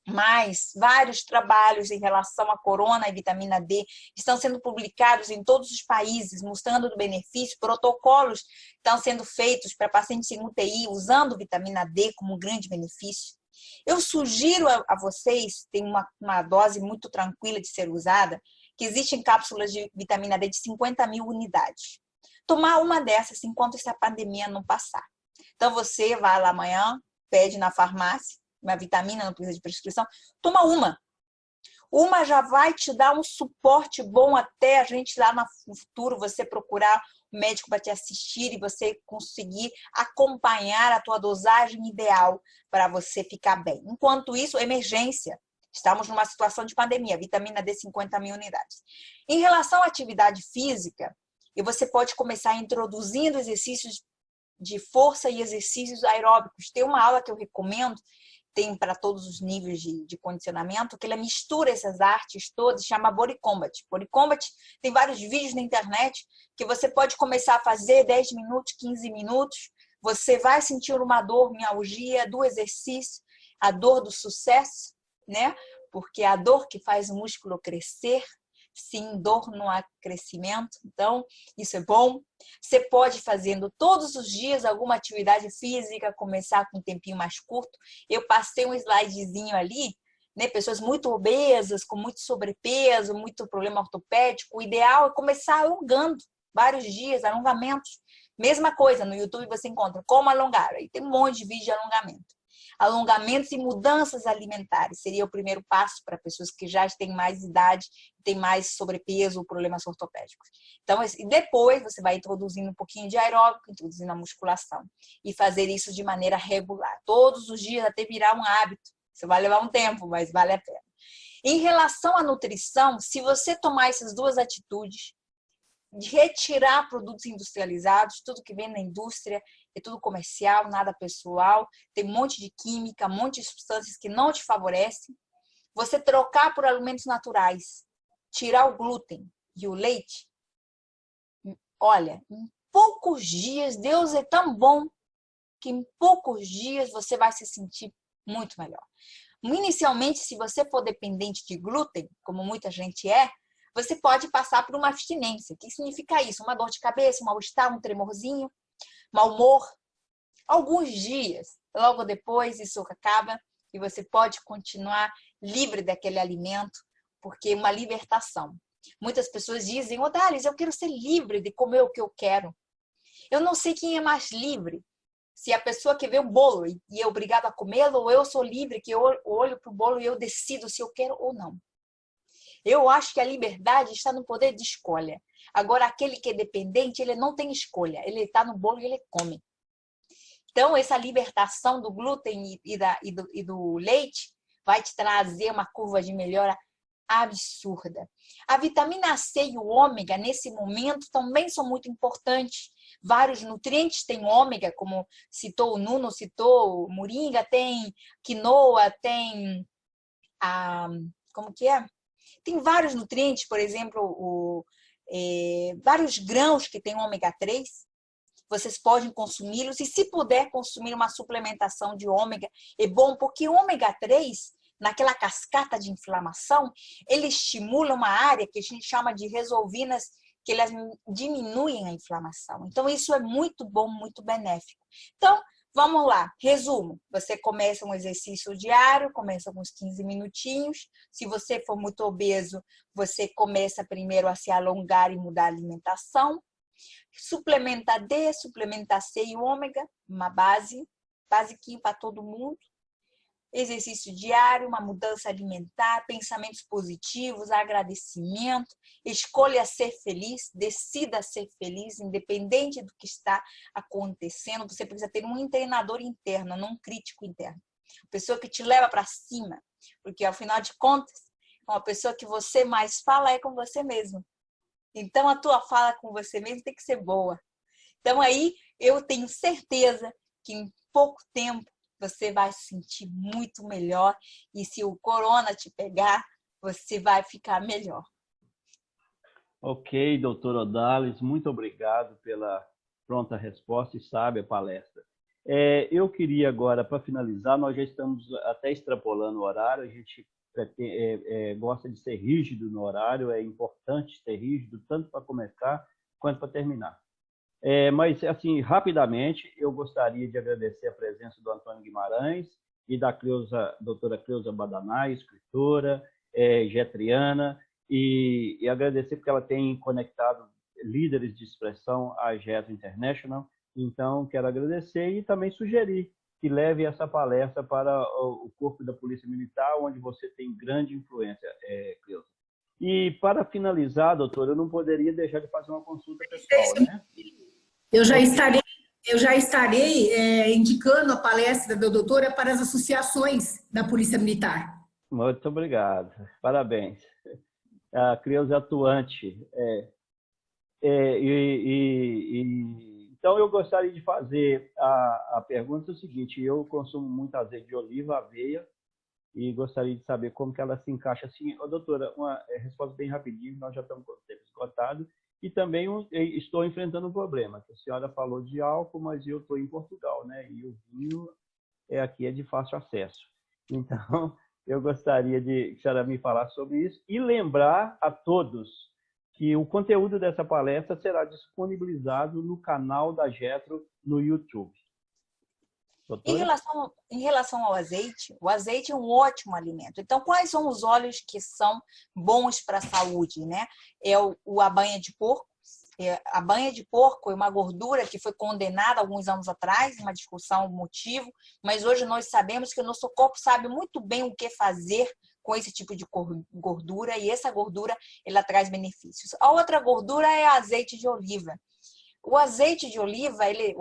mas vários trabalhos em relação à corona e vitamina D estão sendo publicados em todos os países, mostrando o benefício. Protocolos estão sendo feitos para pacientes em UTI usando vitamina D como um grande benefício. Eu sugiro a vocês, tem uma dose muito tranquila de ser usada, que existem cápsulas de vitamina D de 50 mil unidades. Tomar uma dessas enquanto essa pandemia não passar. Então, você vai lá amanhã, pede na farmácia, uma vitamina, não precisa de prescrição, toma uma. Uma já vai te dar um suporte bom até a gente lá no futuro, você procurar um médico para te assistir e você conseguir acompanhar a tua dosagem ideal para você ficar bem. Enquanto isso, emergência. Estamos numa situação de pandemia, vitamina D 50 mil unidades. Em relação à atividade física, você pode começar introduzindo exercícios de força e exercícios aeróbicos. Tem uma aula que eu recomendo, tem para todos os níveis de condicionamento, que ela mistura essas artes todas, chama Body Combat. Body Combat tem vários vídeos na internet que você pode começar a fazer 10 minutos, 15 minutos. Você vai sentir uma dor, mialgia, do exercício, a dor do sucesso, né? Porque é a dor que faz o músculo crescer. Sim, dor não há crescimento, então isso é bom. Você pode fazendo todos os dias alguma atividade física, começar com um tempinho mais curto. Eu passei um slidezinho ali, né? Pessoas muito obesas, com muito sobrepeso, muito problema ortopédico. O ideal é começar alongando vários dias, alongamentos. Mesma coisa, no YouTube você encontra como alongar, aí tem um monte de vídeo de alongamento. Alongamentos e mudanças alimentares seria o primeiro passo para pessoas que já têm mais idade, têm mais sobrepeso ou problemas ortopédicos. Então, depois você vai introduzindo um pouquinho de aeróbico, introduzindo a musculação e fazer isso de maneira regular. Todos os dias até virar um hábito. Isso vai levar um tempo, mas vale a pena. Em relação à nutrição, se você tomar essas duas atitudes, de retirar produtos industrializados, tudo que vem na indústria é tudo comercial, nada pessoal, tem um monte de química, um monte de substâncias que não te favorecem. Você trocar por alimentos naturais, tirar o glúten e o leite, olha, em poucos dias, Deus é tão bom que em poucos dias você vai se sentir muito melhor. Inicialmente, se você for dependente de glúten, como muita gente você pode passar por uma abstinência. O que significa isso? Uma dor de cabeça, um mal-estar, um tremorzinho, mau humor. Alguns dias, logo depois, isso acaba e você pode continuar livre daquele alimento, porque é uma libertação. Muitas pessoas dizem, Odalis, eu quero ser livre de comer o que eu quero. Eu não sei quem é mais livre. Se a pessoa que vê um bolo e é obrigada a comê-lo, ou eu sou livre, que eu olho para o bolo e eu decido se eu quero ou não. Eu acho que a liberdade está no poder de escolha. Agora, aquele que é dependente, ele não tem escolha. Ele está no bolo e ele come. Então, essa libertação do glúten e do leite vai te trazer uma curva de melhora absurda. A vitamina C e o ômega, nesse momento, também são muito importantes. Vários nutrientes têm ômega, como citou o Nuno, citou o moringa, tem quinoa, tem como que é? Tem vários nutrientes, por exemplo, vários grãos que têm ômega 3. Vocês podem consumi-los e, se puder consumir uma suplementação de ômega, é bom, porque o ômega 3, naquela cascata de inflamação, ele estimula uma área que a gente chama de resolvinas, que elas diminuem a inflamação. Então, isso é muito bom, muito benéfico. Então, vamos lá, resumo. Você começa um exercício diário, começa com uns 15 minutinhos. Se você for muito obeso, você começa primeiro a se alongar e mudar a alimentação. Suplementa D, suplementa C e ômega, uma base, basiquinho para todo mundo. Exercício diário, uma mudança alimentar, pensamentos positivos, agradecimento, escolha ser feliz, decida ser feliz, independente do que está acontecendo. Você precisa ter um treinador interno, não um crítico interno. Uma pessoa que te leva para cima, porque, ao final de contas, uma pessoa que você mais fala é com você mesmo. Então, a tua fala com você mesmo tem que ser boa. Então, aí, eu tenho certeza que em pouco tempo você vai se sentir muito melhor. E se o corona te pegar, você vai ficar melhor. Ok, doutor Odalis, muito obrigado pela pronta resposta e sábia palestra. Eu queria agora, para finalizar, nós já estamos até extrapolando o horário, a gente gosta de ser rígido no horário, é importante ser rígido, tanto para começar quanto para terminar. Mas, assim, rapidamente, eu gostaria de agradecer a presença do Antônio Guimarães e da doutora Cleusa Badanay, escritora, getriana, e agradecer porque ela tem conectado líderes de expressão à Getro International. Então, quero agradecer e também sugerir que leve essa palestra para o Corpo da Polícia Militar, onde você tem grande influência, Cleusa. E, para finalizar, doutor, eu não poderia deixar de fazer uma consulta pessoal, né? Eu já estarei indicando a palestra da doutora para as associações da Polícia Militar. Muito obrigado. Parabéns. A Cleusa é atuante. Então, eu gostaria de fazer a pergunta seguinte. Eu consumo muito azeite de oliva, aveia, e gostaria de saber como que ela se encaixa assim. Doutora, uma resposta bem rapidinho, nós já estamos com o tempo esgotado. E também estou enfrentando um problema, que a senhora falou de álcool, mas eu estou em Portugal, né? E o vinho aqui é de fácil acesso. Então, eu gostaria que a senhora me falasse sobre isso e lembrar a todos que o conteúdo dessa palestra será disponibilizado no canal da Getro no YouTube. Em relação ao azeite, o azeite é um ótimo alimento. Então, quais são os óleos que são bons para a saúde, né? A banha de porco. A banha de porco é uma gordura que foi condenada alguns anos atrás, uma discussão, um motivo, mas hoje nós sabemos que o nosso corpo sabe muito bem o que fazer com esse tipo de gordura, e essa gordura ela traz benefícios. A outra gordura é azeite de oliva. O azeite de oliva, ele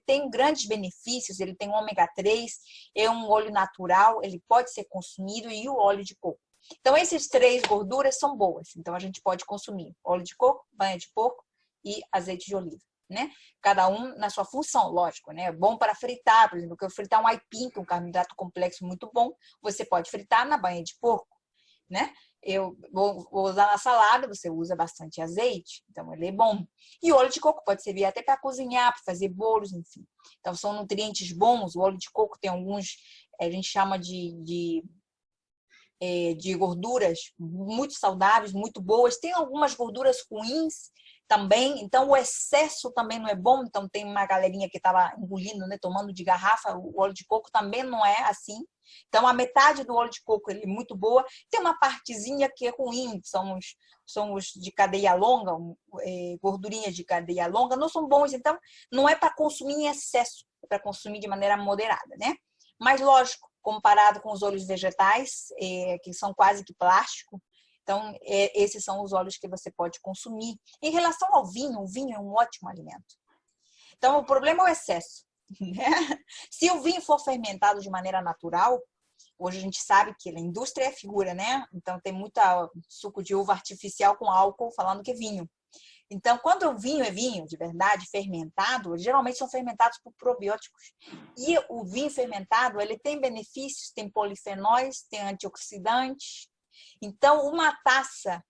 tem grandes benefícios, ele tem ômega 3, é um óleo natural, ele pode ser consumido, e o óleo de coco. Então, esses 3 gorduras são boas. Então, a gente pode consumir óleo de coco, banha de porco e azeite de oliva, né? Cada um na sua função, lógico, né? É bom para fritar, por exemplo, que eu fritar um aipim, que é um carboidrato complexo muito bom, você pode fritar na banha de porco, né? Eu vou usar na salada, você usa bastante azeite, então ele é bom. E o óleo de coco pode servir até para cozinhar, para fazer bolos, enfim. Então são nutrientes bons. O óleo de coco tem alguns, a gente chama de gorduras muito saudáveis, muito boas. Tem algumas gorduras ruins também, então o excesso também não é bom. Então tem uma galerinha que estava engolindo, né, tomando de garrafa, o óleo de coco também não é assim. Então a metade do óleo de coco ele é muito boa, tem uma partezinha que é ruim, são os de cadeia longa, gordurinhas de cadeia longa, não são bons, então não é para consumir em excesso, é para consumir de maneira moderada, né? Mas lógico, comparado com os óleos vegetais, que são quase que plástico, então esses são os óleos que você pode consumir. Em relação ao vinho, o vinho é um ótimo alimento. Então o problema é o excesso, né? Se o vinho for fermentado de maneira natural, hoje a gente sabe que a indústria é figura, né? Então tem muita suco de uva artificial com álcool falando que é vinho. Então, quando o vinho é vinho de verdade, fermentado, geralmente são fermentados por probióticos. E o vinho fermentado, ele tem benefícios, tem polifenóis, tem antioxidantes. Então, uma taça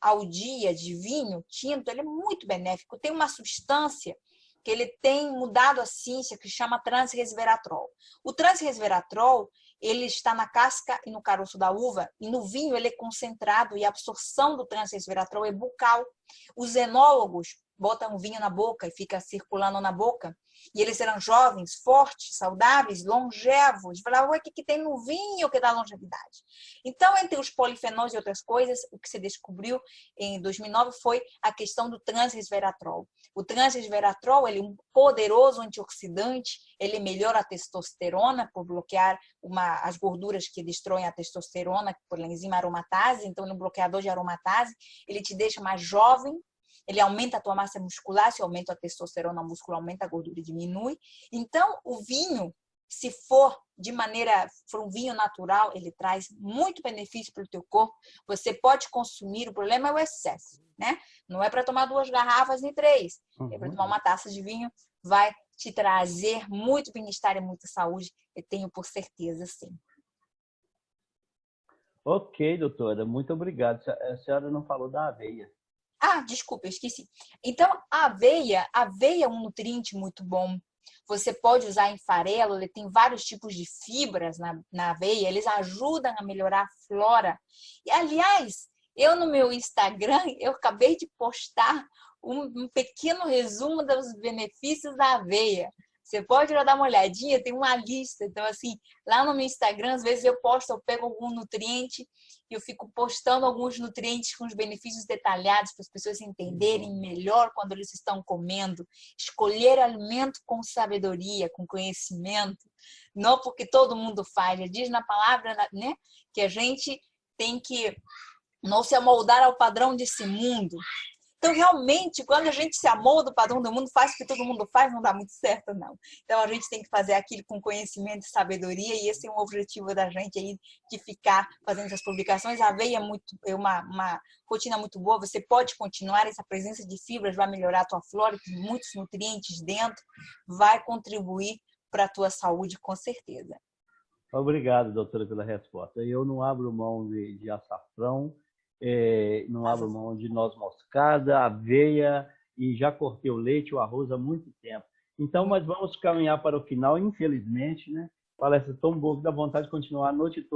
ao dia de vinho tinto, ele é muito benéfico. Tem uma substância que ele tem mudado a ciência, que chama transresveratrol. O transresveratrol, ele está na casca e no caroço da uva, e no vinho ele é concentrado, e a absorção do transresveratrol é bucal. Os enólogos botam o vinho na boca e fica circulando na boca, e eles eram jovens, fortes, saudáveis, longevos. Falavam, o que tem no vinho que dá longevidade? Então, entre os polifenóis e outras coisas, o que se descobriu em 2009 foi a questão do transresveratrol. O transresveratrol, ele é um poderoso antioxidante, ele melhora a testosterona por bloquear as gorduras que destroem a testosterona por enzima aromatase, então ele é um bloqueador de aromatase, ele te deixa mais jovem, ele aumenta a tua massa muscular, se aumenta a testosterona, o músculo aumenta, a gordura diminui. Então, o vinho, se for um vinho natural, ele traz muito benefício para o teu corpo. Você pode consumir, o problema é o excesso, né? Não é para tomar 2 garrafas nem 3. É para tomar uma taça de vinho, vai te trazer muito bem-estar e muita saúde, eu tenho por certeza, sim. Ok, doutora, muito obrigado. A senhora não falou da aveia. Ah, desculpa, eu esqueci. Então, a aveia é um nutriente muito bom. Você pode usar em farelo, ele tem vários tipos de fibras na aveia, eles ajudam a melhorar a flora. E, aliás, eu no meu Instagram, eu acabei de postar um pequeno resumo dos benefícios da aveia. Você pode ir lá dar uma olhadinha, tem uma lista. Então, assim, lá no meu Instagram, às vezes eu pego algum nutriente e eu fico postando alguns nutrientes com os benefícios detalhados para as pessoas entenderem melhor quando eles estão comendo. Escolher alimento com sabedoria, com conhecimento. Não porque todo mundo faz. Já diz na palavra, né, que a gente tem que não se amoldar ao padrão desse mundo. Então, realmente, quando a gente se amolda o padrão do mundo, faz o que todo mundo faz, não dá muito certo, não. Então, a gente tem que fazer aquilo com conhecimento e sabedoria, e esse é um objetivo da gente aí, de ficar fazendo essas publicações. A aveia é uma rotina muito boa, você pode continuar, essa presença de fibras vai melhorar a tua flora, tem muitos nutrientes dentro, vai contribuir para a tua saúde, com certeza. Obrigado, doutora, pela resposta. Eu não abro mão de açafrão, não abro mão de noz moscada, aveia, e já cortei o leite e o arroz há muito tempo. Então, mas vamos caminhar para o final, infelizmente, né? Palestra tão boa que dá vontade de continuar a noite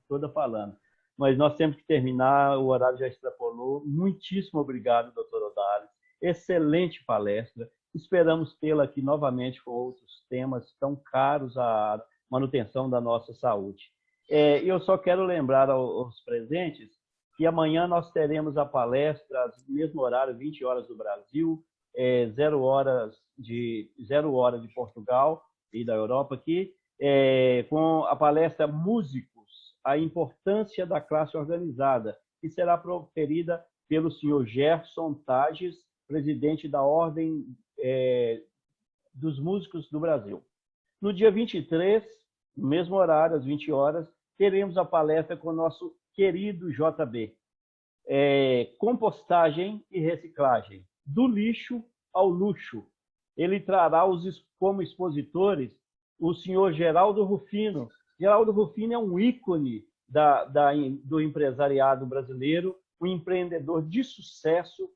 toda falando. Mas nós temos que terminar, o horário já extrapolou. Muitíssimo obrigado, doutor Odalis. Excelente palestra. Esperamos tê-la aqui novamente com outros temas tão caros à manutenção da nossa saúde. Eu só quero lembrar aos presentes que amanhã nós teremos a palestra, mesmo horário, 20 horas do Brasil, 0 hora de Portugal e da Europa aqui, com a palestra Músicos, a importância da classe organizada, que será proferida pelo senhor Gerson Tages, presidente da Ordem dos Músicos do Brasil. No dia 23, no mesmo horário, às 20 horas, teremos a palestra com o nosso querido JB. Compostagem e reciclagem, do lixo ao luxo. Ele trará como expositores o senhor Geraldo Rufino. Geraldo Rufino é um ícone do empresariado brasileiro, um empreendedor de sucesso,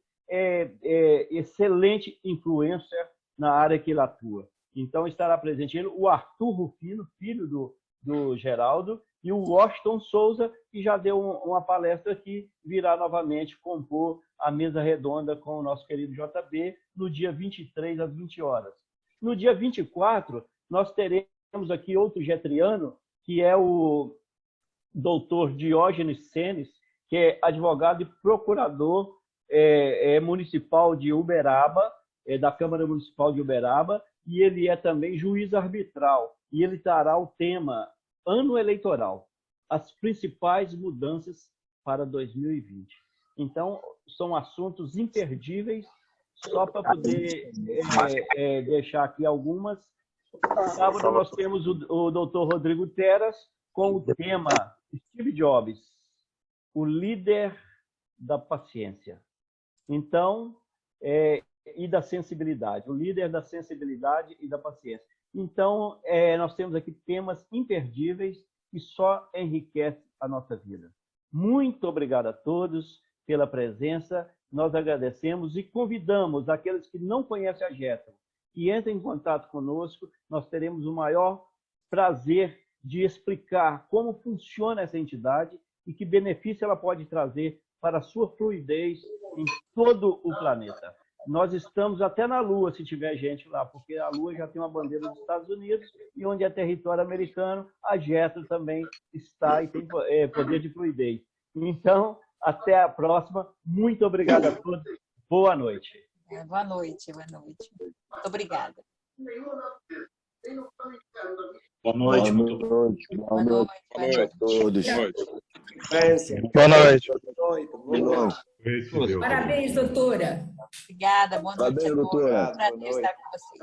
excelente influencer na área que ele atua. Então, estará presente ele, o Arthur Rufino, filho do Geraldo, e o Washington Souza, que já deu uma palestra aqui, virá novamente compor a mesa redonda com o nosso querido JB, no dia 23, às 20 horas. No dia 24, nós teremos aqui outro getriano, que é o doutor Diógenes Senes, que é advogado e procurador municipal de Uberaba, da Câmara Municipal de Uberaba, e ele é também juiz arbitral. E ele trará o tema Ano Eleitoral, as principais mudanças para 2020. Então, são assuntos imperdíveis, só para poder deixar aqui algumas. Sábado nós temos o doutor Rodrigo Teras com o tema Steve Jobs, o líder da paciência. Então, e da sensibilidade, o líder da sensibilidade e da paciência. Então, nós temos aqui temas imperdíveis que só enriquecem a nossa vida. Muito obrigado a todos pela presença. Nós agradecemos e convidamos aqueles que não conhecem a Getro que entrem em contato conosco. Nós teremos o maior prazer de explicar como funciona essa entidade e que benefício ela pode trazer para a sua fluidez em todo o planeta. Nós estamos até na Lua, se tiver gente lá, porque a Lua já tem uma bandeira dos Estados Unidos e onde é território americano, a Getro também está e tem poder de fluidez. Então, até a próxima. Muito obrigado a todos. Boa noite. Boa noite, boa noite. Muito obrigada. Boa noite. Boa noite a todos. Boa noite. Parabéns, doutora. Obrigada, boa noite. Parabéns, doutora. Prazer estar com vocês.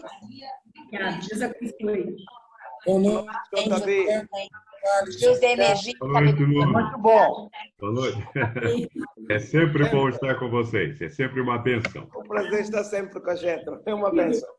Obrigada, Deus abençoe. Boa noite. Deus dê energia. Boa noite, Lula. Muito bom. Boa noite. É sempre bom estar com vocês. É sempre uma bênção. Um prazer estar sempre com a gente. É uma bênção.